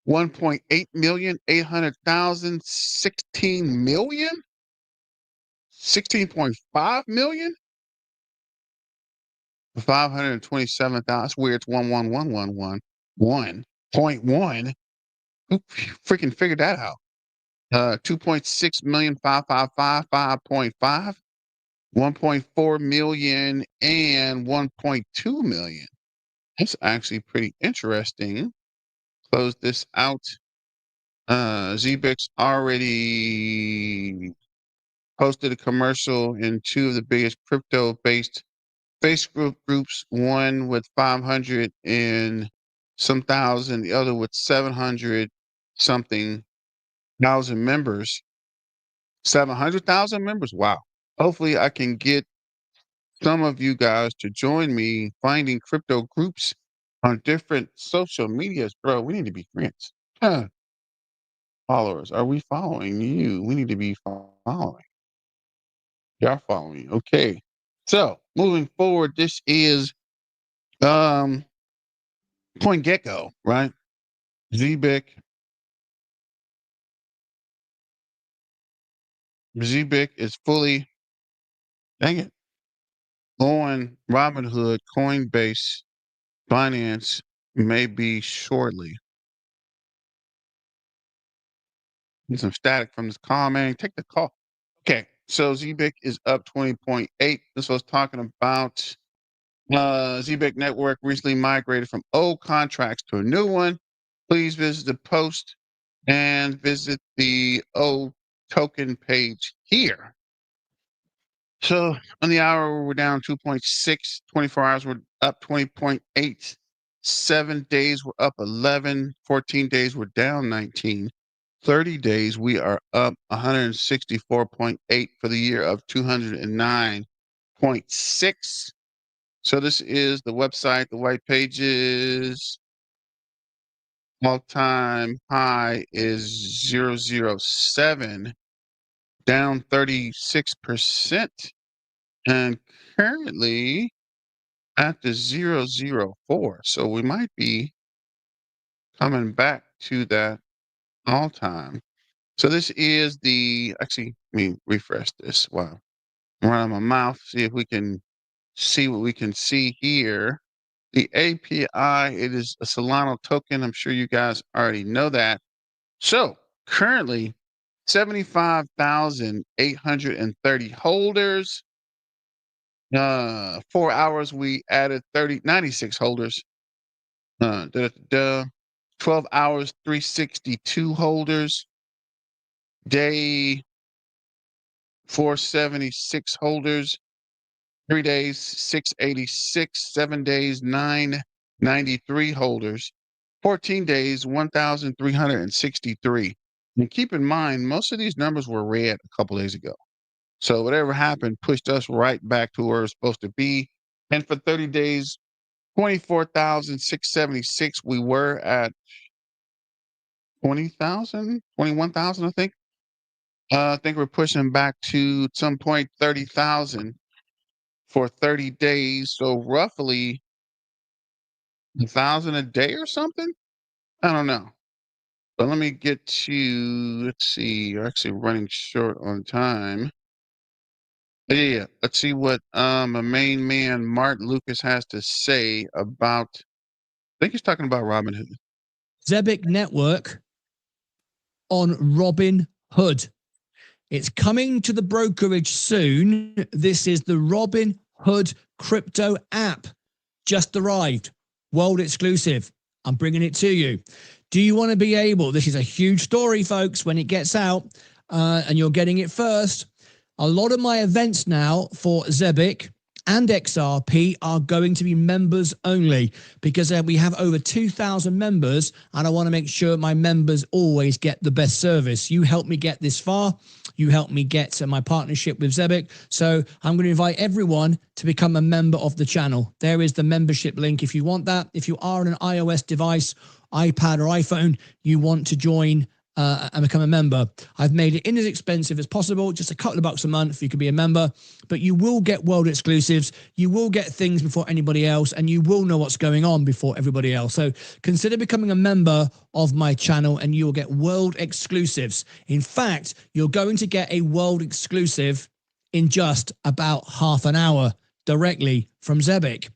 S1: 1.8 million, 800,000, 16 million, 16.5 million, 527,000. That's weird. It's 1.1. Who freaking figured that out? 2.6 million, 555, 5.5, 1.4 million, and 1.2 million. That's actually pretty interesting. Close this out. Zebec's already posted a commercial in two of the biggest crypto-based Facebook groups, one with 500 and some thousand, the other with 700 something thousand members. 700,000 members? Wow. Hopefully I can get some of you guys to join me finding crypto groups on different social medias. Bro, we need to be friends. Huh. Followers, are we following you? We need to be following. Y'all following me. Okay. So moving forward, this is CoinGecko, right? Zebec. Zebec is fully, dang it, on Robinhood, Coinbase, Binance, maybe shortly. Get some static from this call, man. Take the call. Okay, so Zebec is up 20.8. This was talking about Zebec Network recently migrated from old contracts to a new one. Please visit the post and visit the old token page here. So on the hour, we're down 2.6. 24 hours, we're up 20.8. 7 days, we're up 11. 14 days, we're down 19. 30 days, we are up 164.8 for the year of 209.6. So this is the website, the white pages. All-time high is 007, down 36%. And currently at the 004. So we might be coming back to that all-time. So this is the, actually, let me refresh this. Wow. I'm running my mouth, see if we can see what we can see here. The API, it is a Solana token. I'm sure you guys already know that. So currently 75,830 holders. 4 hours, we added 96 holders. 12 hours, 362 holders. Day, 476 holders. 3 days, 686. 7 days, 993 holders. 14 days, 1,363. And keep in mind, most of these numbers were red a couple days ago. So whatever happened pushed us right back to where we're supposed to be. And for 30 days, 24,676. We were at 20,000, 21,000, I think. I think we're pushing back to some point 30,000 for 30 days. So roughly 1,000 a day or something. I don't know. But let me get to, let's see, you're actually running short on time. Yeah, let's see what my main man Martin Lucas has to say about, I think he's talking about Robinhood.
S6: Zebec Network on Robinhood. It's coming to the brokerage soon. This is the Robinhood crypto app. Just arrived. World exclusive. I'm bringing it to you. Do you want to be able, this is a huge story, folks, when it gets out and you're getting it first. A lot of my events now for Zebec and XRP are going to be members only because we have over 2,000 members and I want to make sure my members always get the best service. You helped me get this far. You helped me get my partnership with Zebec. So I'm going to invite everyone to become a member of the channel. There is the membership link if you want that. If you are on an iOS device, iPad or iPhone, you want to join and become a member. I've made it inexpensive as possible, just a couple of bucks a month you can be a member, but you will get world exclusives, you will get things before anybody else, and you will know what's going on before everybody else. So consider becoming a member of my channel and you will get world exclusives. In fact, you're going to get a world exclusive in just about half an hour directly from Zebec.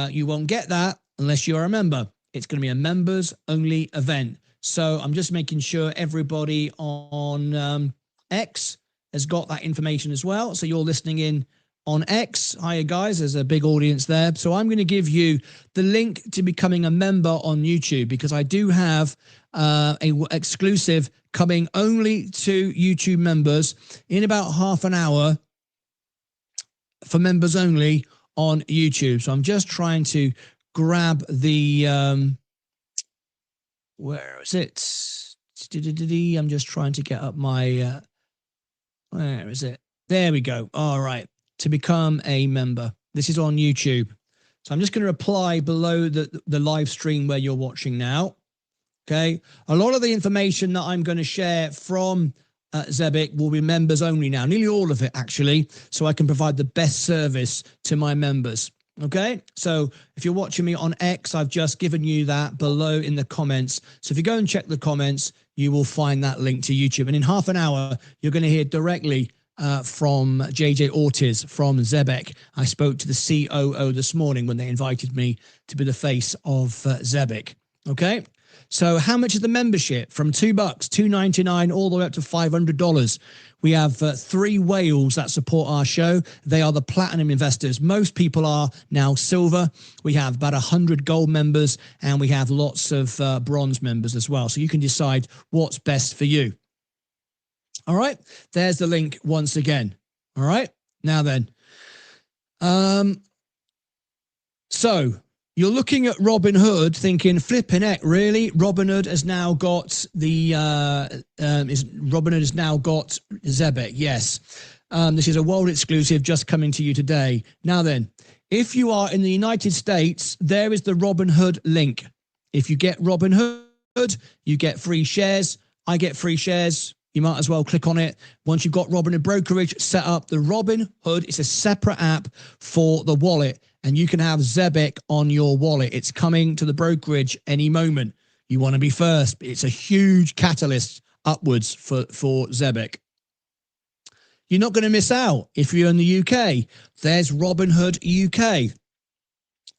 S6: You won't get that unless you're a member. It's going to be a members only event. So I'm just making sure everybody on X has got that information as well. So you're listening in on X. Hiya, guys. There's a big audience there. So I'm going to give you the link to becoming a member on YouTube because I do have a exclusive coming only to YouTube members in about half an hour for members only on YouTube. So I'm just trying to grab the... where is it? I'm just trying to get up my, where is it? There we go. All right. To become a member. This is on YouTube. So I'm just going to reply below the live stream where you're watching now. Okay. A lot of the information that I'm going to share from Zebec will be members only now. Nearly all of it, actually. So I can provide the best service to my members. Okay, so if you're watching me on X, I've just given you that below in the comments. So if you go and check the comments, you will find that link to YouTube. And in half an hour, you're going to hear directly from JJ Ortiz from Zebec. I spoke to the COO this morning when they invited me to be the face of Zebec. Okay. So how much is the membership? From $2, $2.99 all the way up to $500. We have 3 whales that support our show. They are the platinum investors. Most people are now silver. We have about 100 gold members, and we have lots of bronze members as well. So you can decide what's best for you. All right, there's the link once again. All right, now then. So you're looking at Robinhood thinking, flipping heck, really? Robinhood has now got the Robinhood has now got Zebec. Yes. This is a world exclusive just coming to you today. Now then, if you are in the United States, there is the Robinhood link. If you get Robinhood, you get free shares. I get free shares. You might as well click on it. Once you've got Robinhood brokerage set up, the Robinhood is a separate app for the wallet, and you can have Zebec on your wallet. It's coming to the brokerage any moment. You want to be first. It's a huge catalyst upwards for Zebec. You're not going to miss out if you're in the UK. There's Robinhood UK.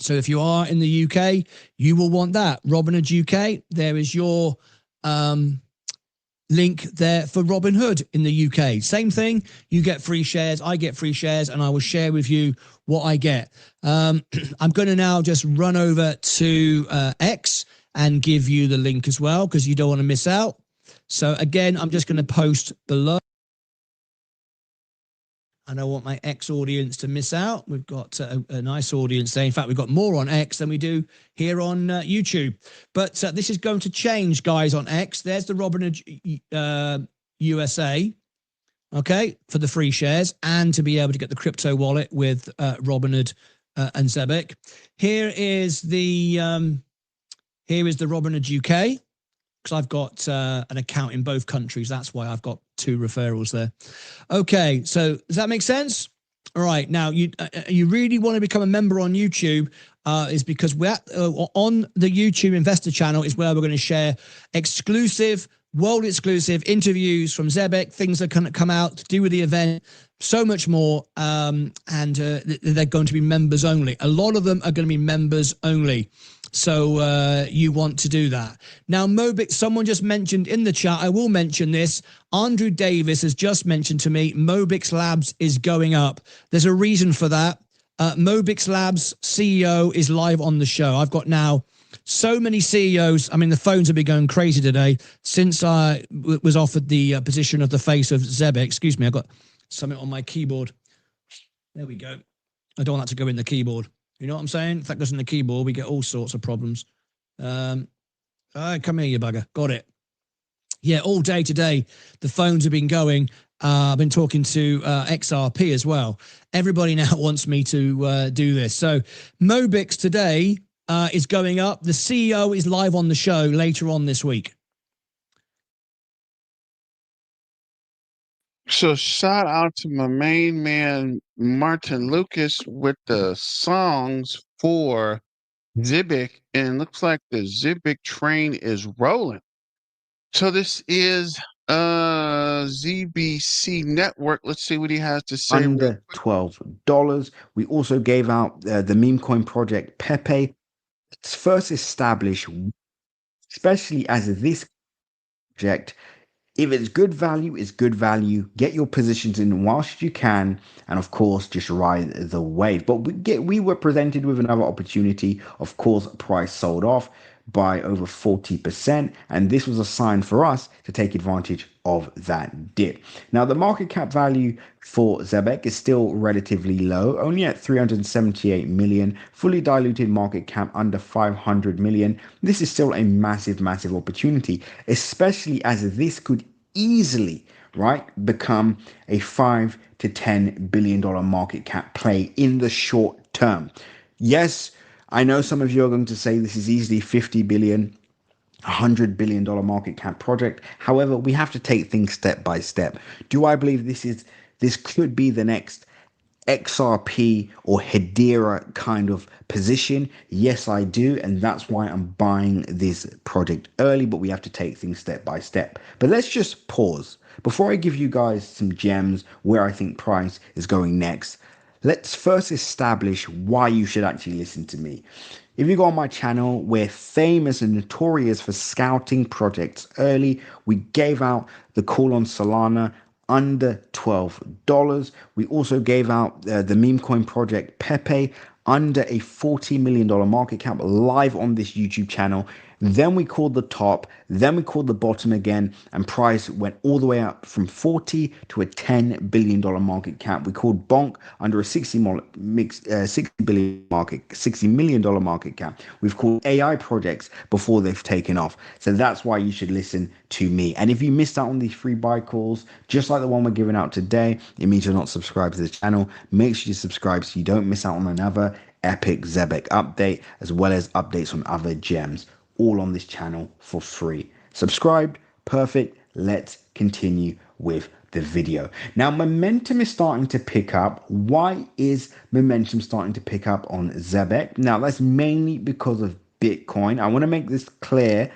S6: So if you are in the UK, you will want that. Robinhood UK, there is your link there for Robinhood in the UK. Same thing. You get free shares. I get free shares, and I will share with you what I get. I'm going to now just run over to X and give you the link as well, because you don't want to miss out. So again, I'm just going to post below. I don't want my X audience to miss out. We've got a nice audience there. In fact, we've got more on X than we do here on YouTube. But this is going to change, guys, on X. There's the Robinhood USA, okay, for the free shares and to be able to get the crypto wallet with Robinhood and Zebec. Here is the Robinhood UK, because I've got an account in both countries. That's why I've got 2 referrals there. Okay, so does that make sense? All right, now you really want to become a member on YouTube is because we're on the YouTube investor channel is where we're going to share exclusive, world exclusive interviews from Zebec, things that can come out to do with the event, so much more, and they're going to be members only. A lot of them are going to be members only. So you want to do that. Now, Mobix, someone just mentioned in the chat, I will mention this. Andrew Davis has just mentioned to me, Mobix Labs is going up. There's a reason for that. Mobix Labs CEO is live on the show. I've got now so many CEOs. I mean, the phones have been going crazy today since I was offered the position of the face of Zebec. Excuse me, I got something on my keyboard. There we go. I don't want that to go in the keyboard. You know what I'm saying? If that goes in the keyboard, we get all sorts of problems. Come here, you bugger. Got it. Yeah, all day today, the phones have been going. I've been talking to XRP as well. Everybody now wants me to do this. So Mobix today is going up. The CEO is live on the show later on this week.
S1: So shout out to my main man, Martin Lucas, with the songs for Zebec, and looks like the Zebec train is rolling. So this is ZBC Network. Let's see what he has to say.
S2: Under $12. We also gave out the meme coin project Pepe. It's first established, especially as this project. If it's good value, it's good value. Get your positions in whilst you can, and of course, just ride the wave. But we were presented with another opportunity. Of course, price sold off by over 40%, and this was a sign for us to take advantage of that dip. Now, the market cap value for Zebec is still relatively low, only at 378 million, fully diluted market cap under 500 million. This is still a massive opportunity, especially as this could easily, right, become a $5 to $10 billion market cap play in the short term. Yes, I know some of you are going to say this is easily 50 billion, $100 billion market cap project. However, we have to take things step by step. Do I believe this could be the next XRP or Hedera kind of position? Yes, I do. And that's why I'm buying this project early, but we have to take things step by step. But let's just pause. Before I give you guys some gems where I think price is going next, let's first establish why you should actually listen to me. If you go on my channel, we're famous and notorious for scouting projects early. We gave out the call on Solana under $12. We also gave out the meme coin project Pepe under a $40 million market cap live on this YouTube channel. Then we called the top, then we called the bottom again, and price went all the way up from 40 to a $10 billion market cap. We called Bonk under a $60 million market cap. We've called AI projects before they've taken off. So that's why you should listen to me. And if you missed out on these free buy calls, just like the one we're giving out today, it means you're not subscribed to the channel. Make sure you subscribe so you don't miss out on another epic Zebec update, as well as updates on other gems, all on this channel for free. Subscribed, perfect. Let's continue with the video. Now, momentum is starting to pick up. Why is momentum starting to pick up on Zebec? Now, that's mainly because of Bitcoin. I want to make this clear.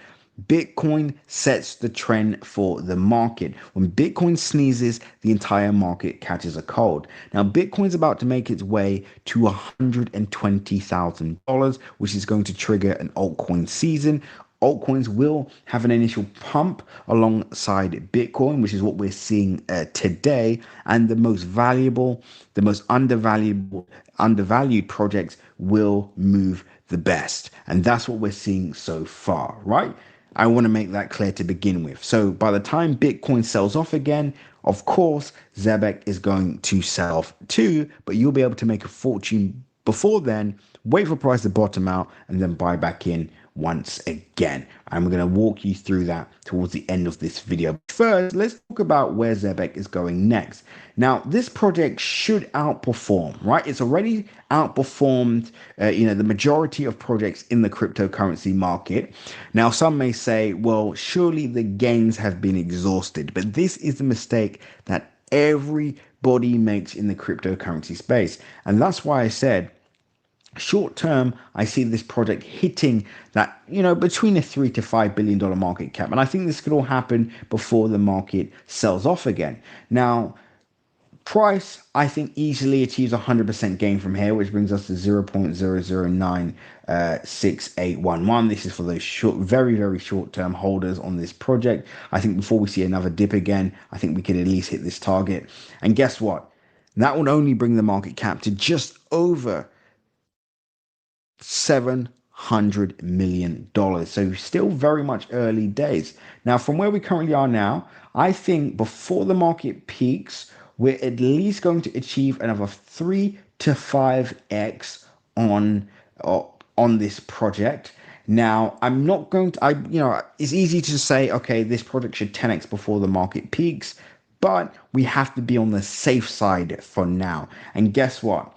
S2: Bitcoin sets the trend for the market. When Bitcoin sneezes, the entire market catches a cold. Now, Bitcoin's about to make its way to $120,000, which is going to trigger an altcoin season. Altcoins will have an initial pump alongside Bitcoin, which is what we're seeing today. And the most valuable, the most undervalued projects will move the best. And that's what we're seeing so far, right? I want to make that clear to begin with. So by the time Bitcoin sells off again, of course, Zebec is going to sell off too, but you'll be able to make a fortune before then, wait for price to bottom out, and then buy back in once again. And we're going to walk you through that towards the end of this video. First, let's talk about where Zebec is going next. Now, this project should outperform, right? It's already outperformed, the majority of projects in the cryptocurrency market. Now, some may say, well, surely the gains have been exhausted, but this is the mistake that everybody makes in the cryptocurrency space. And that's why I said, short term, I see this project hitting that, between a $3 to $5 billion market cap. And I think this could all happen before the market sells off again. Now, price, I think, easily achieves 100% gain from here, which brings us to 0.009681. This is for those short, very, very short-term holders on this project. I think before we see another dip again, I think we could at least hit this target. And guess what? That would only bring the market cap to just over $700 million. So still very much early days. Now, from where we currently are now, I think before the market peaks, we're at least going to achieve another 3 to 5x on this project. Now, I'm not going to, it's easy to say, okay, this project should 10x before the market peaks, but we have to be on the safe side for now. And guess what?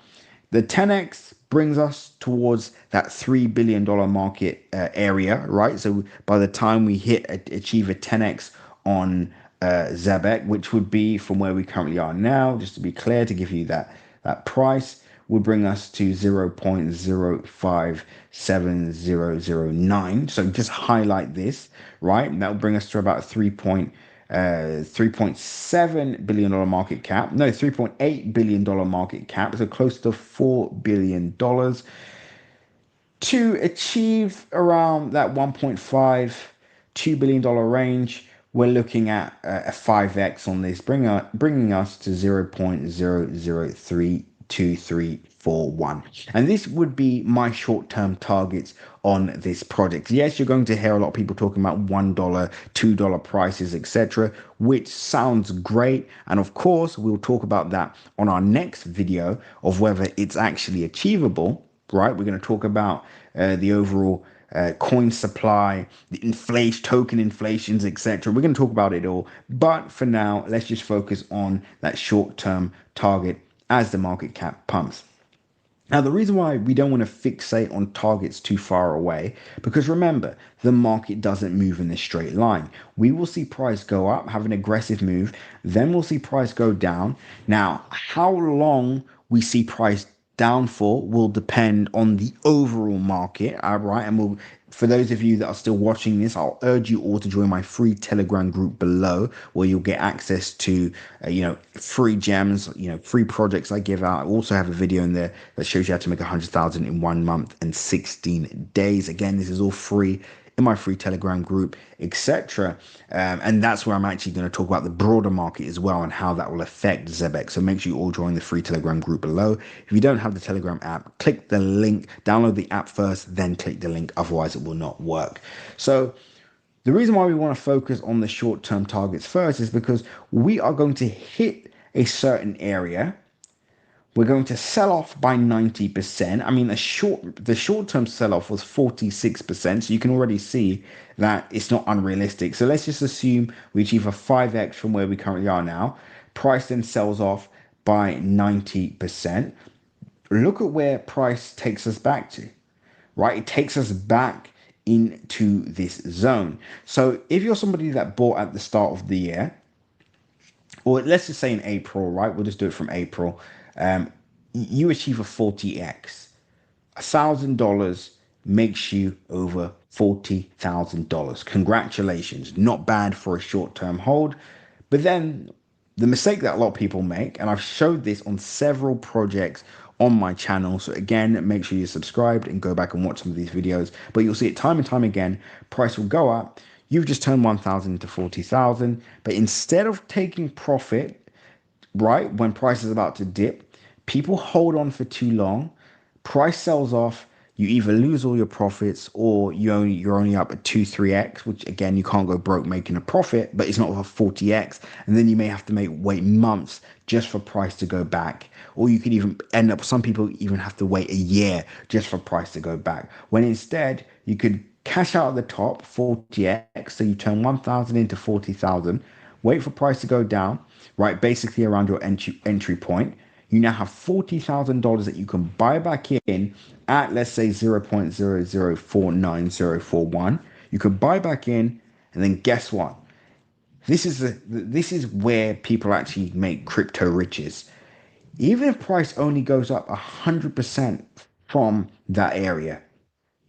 S2: The 10x brings us towards that $3 billion market area, right? So by the time we achieve a 10x on Zebec, which would be from where we currently are now, just to be clear, to give you that price, would bring us to 0.057009. So just highlight this, right? And that will bring us to about $3.7 billion market cap. No, $3.8 billion market cap. So close to $4 billion. To achieve around that $1.5, $2 billion range, we're looking at a 5x on this, bringing us to 0.00323441. And this would be my short-term targets on this project. Yes, you're going to hear a lot of people talking about $1, $2 prices, etc., which sounds great. And of course, we'll talk about that on our next video of whether it's actually achievable, right? We're going to talk about the overall coin supply, the inflation, token inflations, etc. We're going to talk about it all. But for now, let's just focus on that short-term target as the market cap pumps.
S7: Now, the reason why we don't want to fixate on targets too far away, because remember, the market doesn't move in a straight line. We will see price go up, have an aggressive move, then we'll see price go down. Now, how long we see price down for will depend on the overall market, all right? And we'll, for those of you that are still watching this, I'll urge you all to join my free Telegram group below, where you'll get access to, free gems, free projects I give out. I also have a video in there that shows you how to make 100,000 in 1 month and 16 days. Again, this is all free in my free Telegram group, etc. And that's where I'm actually going to talk about the broader market as well and how that will affect Zebec. So make sure you all join the free Telegram group below. If you don't have the Telegram app, click the link, download the app first, then click the link. Otherwise, it will not work. So the reason why we want to focus on the short-term targets first is because we are going to hit a certain area. We're going to sell off by 90%. I mean, the short-term sell-off was 46%, so you can already see that it's not unrealistic. So let's just assume we achieve a 5x from where we currently are now. Price then sells off by 90%. Look at where price takes us back to, right? It takes us back into this zone. So if you're somebody that bought at the start of the year, or let's just say in April, right? We'll just do it from April. You achieve a 40x. $1,000 makes you over $40,000. Congratulations. Not bad for a short-term hold. But then the mistake that a lot of people make, and I've showed this on several projects on my channel. So again, make sure you're subscribed and go back and watch some of these videos. But you'll see it time and time again. Price will go up. You've just turned 1,000 into 40,000. But instead of taking profit, right, when price is about to dip, people hold on for too long. Price sells off. You either lose all your profits or you're only up at 2-3x, which again, you can't go broke making a profit, but it's not with a 40x. And then you may have to wait months just for price to go back. Or you could even end up, some people even have to wait a year just for price to go back. When instead, you could cash out at the top, 40x, so you turn 1,000 into 40,000, wait for price to go down, right, basically around your entry point. You now have $40,000 that you can buy back in at, let's say, 0.0049041. You could buy back in, and then guess what? This is where people actually make crypto riches. Even if price only goes up 100% from that area,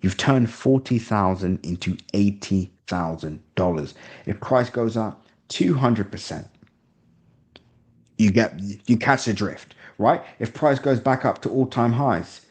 S7: you've turned 40,000 into $80,000. If price goes up 200%, you catch the drift, right? If price goes back up to all-time highs,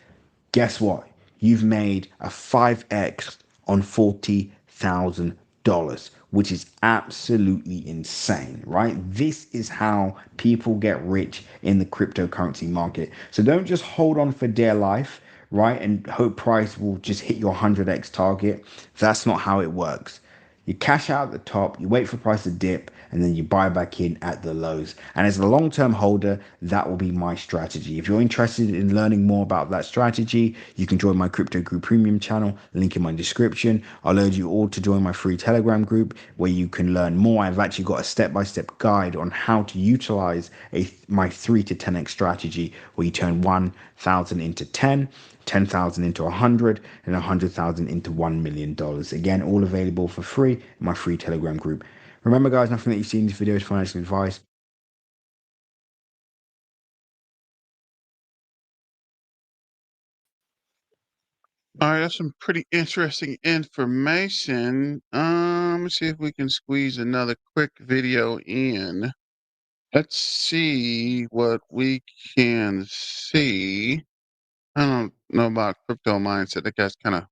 S7: guess what? You've made a 5x on $40,000, which is absolutely insane, right? This is how people get rich in the cryptocurrency market. So don't just hold on for dear life, right? And hope price will just hit your 100x target. That's not how it works. You cash out at the top, you wait for price to dip, and then you buy back in at the lows. And as a long-term holder, that will be my strategy. If you're interested in learning more about that strategy, you can join my Crypto Group Premium channel, link in my description. I'll urge you all to join my free Telegram group where you can learn more. I've actually got a step-by-step guide on how to utilize my 3 to 10x strategy where you turn 1,000 into 10, 10,000 into 100, and 100,000 into $1 million. Again, all available for free in my free Telegram group. Remember, guys, nothing that you see in this video is financial advice.
S1: All right, that's some pretty interesting information. Let's see if we can squeeze another quick video in. Let's see what we can see. I don't know about crypto mindset. That guy's kind of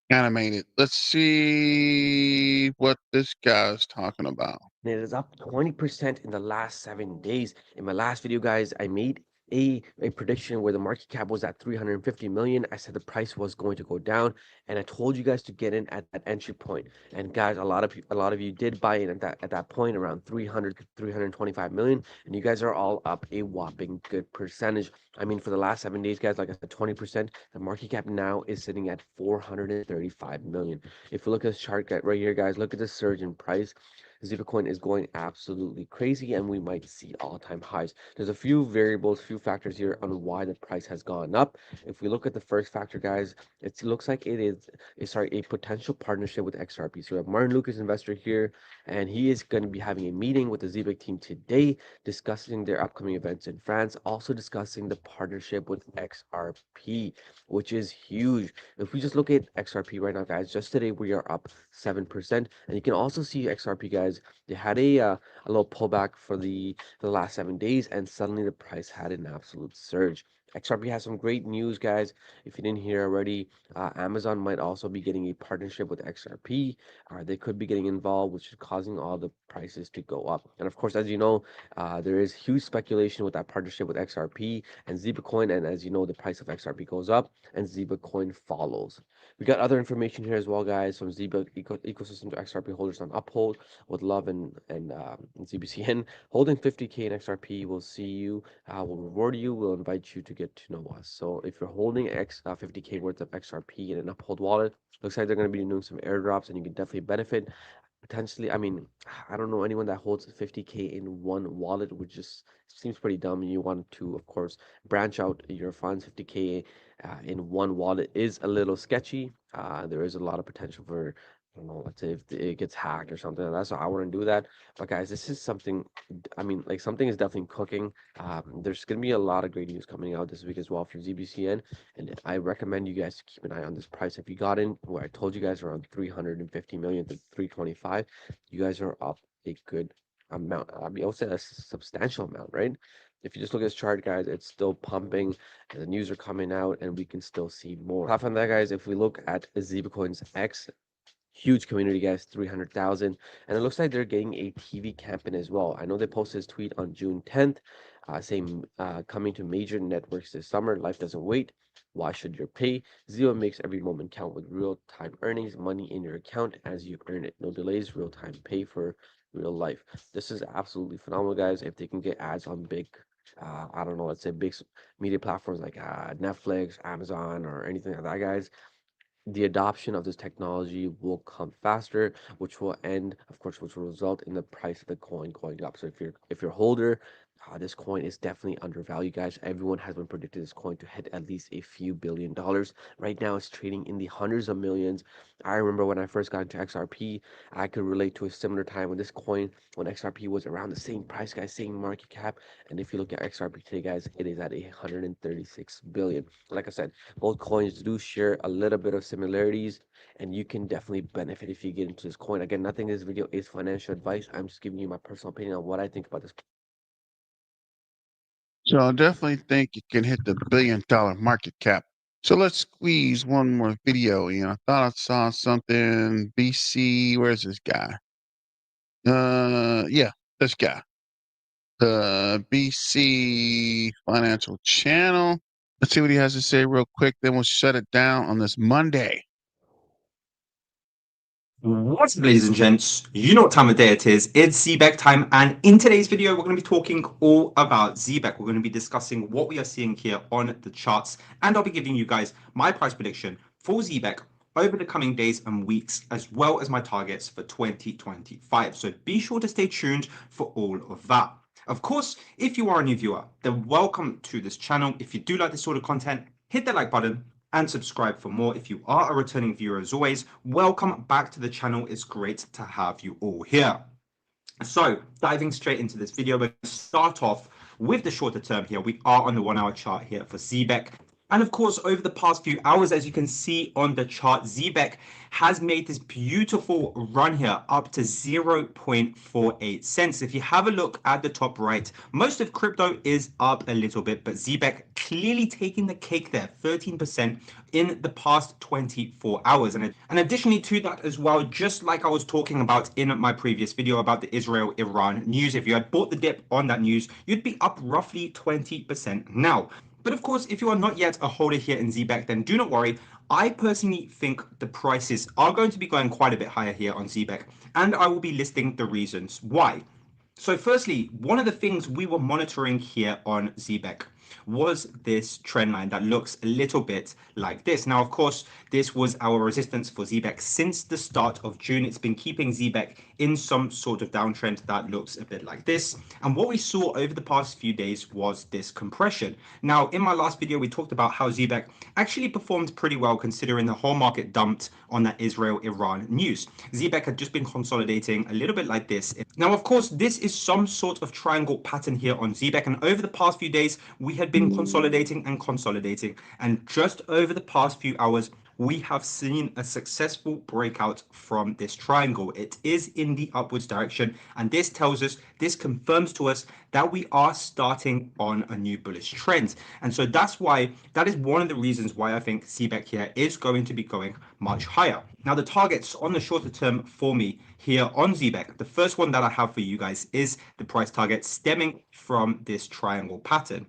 S1: animated. Let's see what this guy's talking about.
S8: And it is up 20% in the last 7 days. In my last video, guys, I made a prediction where the market cap was at 350 million. I said the price was going to go down, and I told you guys to get in at that entry point. And guys, a lot of you did buy in at that point around 300 to 325 million, and you guys are all up a whopping good percentage. I mean, for the last 7 days, guys, like I said, 20%. The market cap now is sitting at 435 million. If you look at this chart right here, guys, look at the surge in price. Zebec coin is going absolutely crazy, and we might see all-time highs. There's a few variables, few factors here on why the price has gone up. If we look at the first factor, guys, it looks like it is a potential partnership with XRP. So we have Martin Lucas, investor here, and he is going to be having a meeting with the Zebec team today, discussing their upcoming events in France, also discussing the partnership with XRP, which is huge. If we just look at XRP right now, guys, just today we are up 7%, and you can also see XRP, guys. They had a little pullback for the last 7 days, and suddenly the price had an absolute surge. XRP has some great news, guys. If you didn't hear already, Amazon might also be getting a partnership with XRP, or they could be getting involved, which is causing all the prices to go up. And of course, as you know, there is huge speculation with that partnership with XRP and Zebec coin. And as you know, the price of XRP goes up and Zebec coin follows. We got other information here as well, guys, from Zebec ecosystem to XRP holders on Uphold with Love and ZBCN. Holding 50K in XRP will see you, will reward you, will invite you to get to know us. So if you're holding 50K worth of XRP in an Uphold wallet, looks like they're going to be doing some airdrops and you can definitely benefit. Potentially, I mean, I don't know anyone that holds 50K in one wallet, which just seems pretty dumb. You want to, of course, branch out your funds. 50K in one wallet is a little sketchy. There is a lot of potential for, I don't know, let's say if it gets hacked or something like that. So I wouldn't do that. But guys, this is something, I mean, like something is definitely cooking. There's going to be a lot of great news coming out this week as well from ZBCN. And I recommend you guys to keep an eye on this price. If you got in where I told you guys around 350 million to 325, you guys are up a good amount. I mean, I would say that's a substantial amount, right? If you just look at this chart, guys, it's still pumping. The news are coming out, and we can still see more. Apart from that, guys, if we look at Zebecoin's X, huge community, guys, 300,000, and it looks like they're getting a TV campaign as well. I know they posted this tweet on June 10th, saying coming to major networks this summer. Life doesn't wait. Why should your pay? Zero makes every moment count with real-time earnings, money in your account as you earn it. No delays, real-time pay for real life. This is absolutely phenomenal, guys. If they can get ads on big, I don't know, let's say big media platforms like Netflix, Amazon, or anything like that, guys, the adoption of this technology will come faster, which will end, of course, which will result in the price of the coin going up. So if you're a holder, this coin is definitely undervalued, guys. Everyone has been predicting this coin to hit at least a few $billions. Right now, it's trading in the hundreds of millions. I remember when I first got into XRP, I could relate to a similar time when this coin, when XRP was around the same price, guys, same market cap. And if you look at XRP today, guys, it is at 136 billion. Like I said, both coins do share a little bit of similarities, and you can definitely benefit if you get into this coin. Again, nothing in this video is financial advice. I'm just giving you my personal opinion on what I think about this.
S1: So I definitely think it can hit the $1 billion market cap. So let's squeeze one more video in. I thought I saw something. BC, where's this guy? Yeah, this guy. The BC Financial Channel. Let's see what he has to say real quick. Then we'll shut it down on this Monday.
S9: What's up, ladies and gents? You know what time of day it is. It's Zebec time, and in today's video, we're going to be talking all about Zebec. We're going to be discussing what we are seeing here on the charts, and I'll be giving you guys my price prediction for Zebec over the coming days and weeks, as well as my targets for 2025. So be sure to stay tuned for all of that. Of course, if you are a new viewer, then welcome to this channel. If you do like this sort of content, hit the like button and subscribe for more. If you are a returning viewer, as always, welcome back to the channel. It's great to have you all here. So diving straight into this video, we're going to start off with the shorter term here. We are on the 1 hour chart here for Zebec. And of course, over the past few hours, as you can see on the chart, Zebec has made this beautiful run here up to 0.48 cents. If you have a look at the top right, most of crypto is up a little bit, but Zebec clearly taking the cake there, 13% in the past 24 hours. And additionally to that as well, just like I was talking about in my previous video about the Israel-Iran news, if you had bought the dip on that news, you'd be up roughly 20% now. But of course, if you are not yet a holder here in Zebec, then do not worry. I personally think the prices are going to be going quite a bit higher here on Zebec, and I will be listing the reasons why. So firstly, one of the things we were monitoring here on Zebec was this trend line that looks a little bit like this. Now, of course, this was our resistance for Zebec since the start of June. It's been keeping Zebec in some sort of downtrend that looks a bit like this. And what we saw over the past few days was this compression. Now, in my last video, we talked about how Zebec actually performed pretty well considering the whole market dumped on that Israel-Iran news. Zebec had just been consolidating a little bit like this. Now, of course, this is some sort of triangle pattern here on Zebec, and over the past few days, we had been consolidating and consolidating, and just over the past few hours, we have seen a successful breakout from this triangle. It is in the upwards direction, and this tells us, this confirms to us that we are starting on a new bullish trend. And so that is one of the reasons why I think Zebec here is going to be going much higher. Now, the targets on the shorter term for me here on Zebec, the first one that I have for you guys is the price target stemming from this triangle pattern.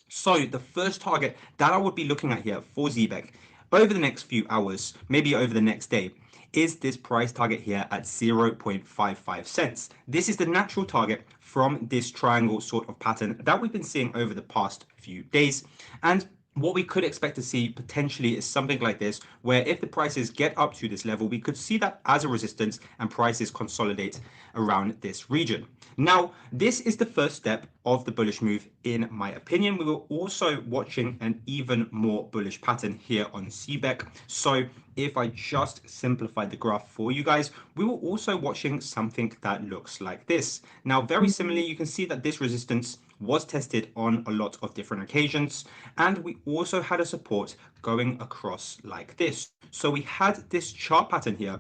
S9: So the first target that I would be looking at here for Zebec over the next few hours, maybe over the next day, is this price target here at 0.55 cents. This is the natural target from this triangle sort of pattern that we've been seeing over the past few days. And what we could expect to see potentially is something like this, where if the prices get up to this level, we could see that as a resistance and prices consolidate around this region. Now, this is the first step of the bullish move, in my opinion. We were also watching an even more bullish pattern here on Zebec. So if I just simplify the graph for you guys, we were also watching something that looks like this. Now, very similarly, you can see that this resistance was tested on a lot of different occasions, and we also had a support going across like this. So we had this chart pattern here,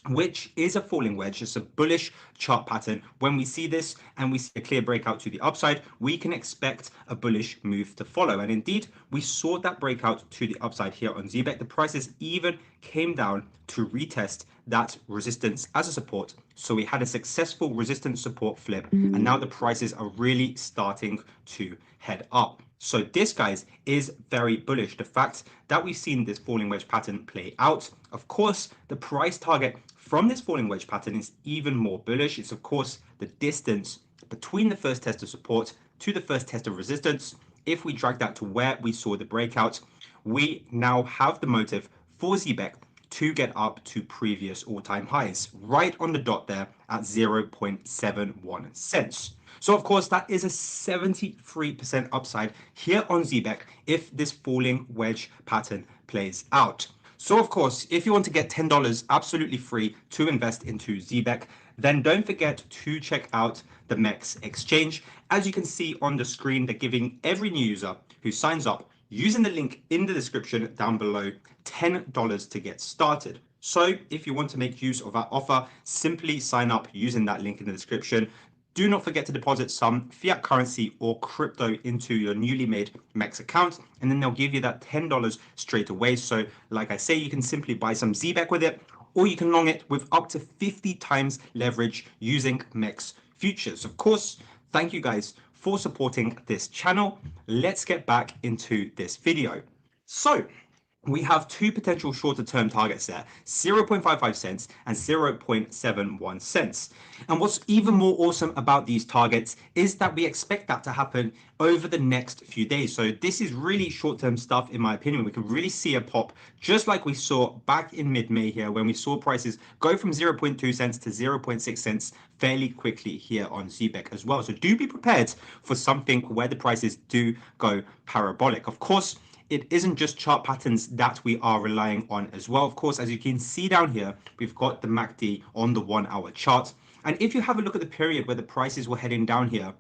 S9: which is a falling wedge. It's a bullish chart pattern. When we see this and we see a clear breakout to the upside, we can expect a bullish move to follow. And indeed, we saw that breakout to the upside here on Zebec. The prices even came down to retest that resistance as a support. So we had a successful resistance support flip, and now the prices are really starting to head up. So this, guys, is very bullish. The fact that we've seen this falling wedge pattern play out, of course, the price target from this falling wedge pattern is even more bullish. It's, of course, the distance between the first test of support to the first test of resistance. If we drag that to where we saw the breakout, we now have the motive for Zebec to get up to previous all-time highs, right on the dot there at 0.71 cents. So of course, that is a 73% upside here on Zebec if this falling wedge pattern plays out. So of course, if you want to get $10 absolutely free to invest into Zebec, then don't forget to check out the MEX exchange. As you can see on the screen, they're giving every new user who signs up using the link in the description down below $10 to get started. So if you want to make use of that offer, simply sign up using that link in the description. Do not forget to deposit some fiat currency or crypto into your newly made MEX account, and then they'll give you that $10 straight away. So like I say, you can simply buy some Zebec with it, or you can long it with up to 50 times leverage using MEX futures. Of course, thank you guys for supporting this channel. Let's get back into this video. So we have two potential shorter term targets there, 0.55 cents and 0.71 cents. And what's even more awesome about these targets is that we expect that to happen over the next few days. So this is really short term stuff, in my opinion. We can really see a pop, just like we saw back in mid-May here, when we saw prices go from 0.2 cents to 0.6 cents fairly quickly here on Zebec as well. So do be prepared for something where the prices do go parabolic. Of course, it isn't just chart patterns that we are relying on as well. Of course, as you can see down here, we've got the MACD on the 1 hour chart. And if you have a look at the period where the prices were heading down here,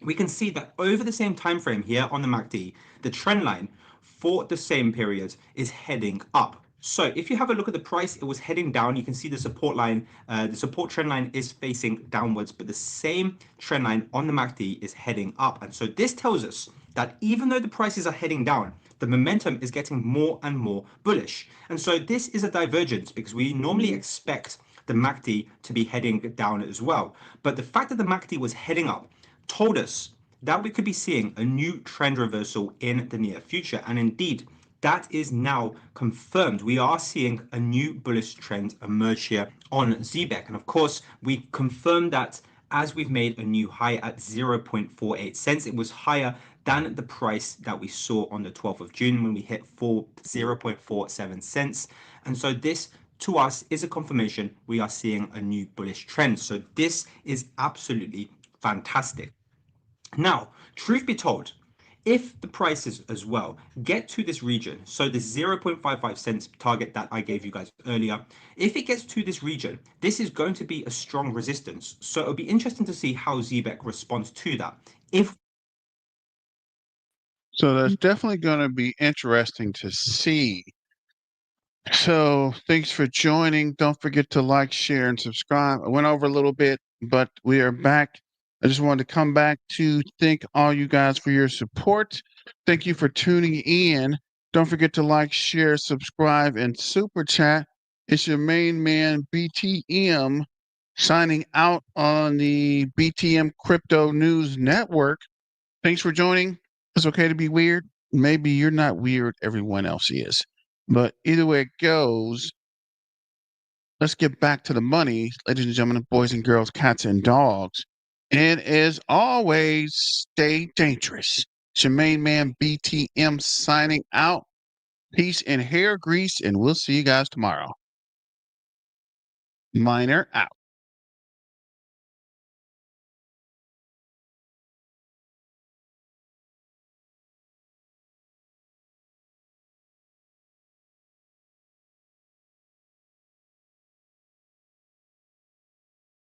S9: we can see that over the same time frame here on the MACD, the trend line for the same period is heading up. So if you have a look at the price, it was heading down. You can see the support line, the support trend line is facing downwards, but the same trend line on the MACD is heading up. And so this tells us that even though the prices are heading down, the momentum is getting more and more bullish. And so this is a divergence because we normally expect the MACD to be heading down as well. But the fact that the MACD was heading up told us that we could be seeing a new trend reversal in the near future. And indeed, that is now confirmed. We are seeing a new bullish trend emerge here on Zebec. And of course, we confirmed that as we've made a new high at 0.48 cents. It was higher than the price that we saw on the 12th of June when we hit 0.47 cents. And so this to us is a confirmation we are seeing a new bullish trend. So this is absolutely fantastic. Now, truth be told, if the prices as well get to this region, so the 0.55 cents target that I gave you guys earlier, if it gets to this region, this is going to be a strong resistance. So it'll be interesting to see how Zebec responds to that.
S1: So that's definitely going to be interesting to see. So thanks for joining. Don't forget to like, share, and subscribe. I went over a little bit, but we are back. I just wanted to come back to thank all you guys for your support. Thank you for tuning in. Don't forget to like, share, subscribe, and super chat. It's your main man, BTM, signing out on the BTM Crypto News Network. Thanks for joining. It's okay to be weird. Maybe you're not weird, everyone else is. But either way it goes, let's get back to the money, ladies and gentlemen, boys and girls, cats and dogs. And as always, stay dangerous. It's your main man, BTM, signing out. Peace and hair grease, and we'll see you guys tomorrow. Miner out.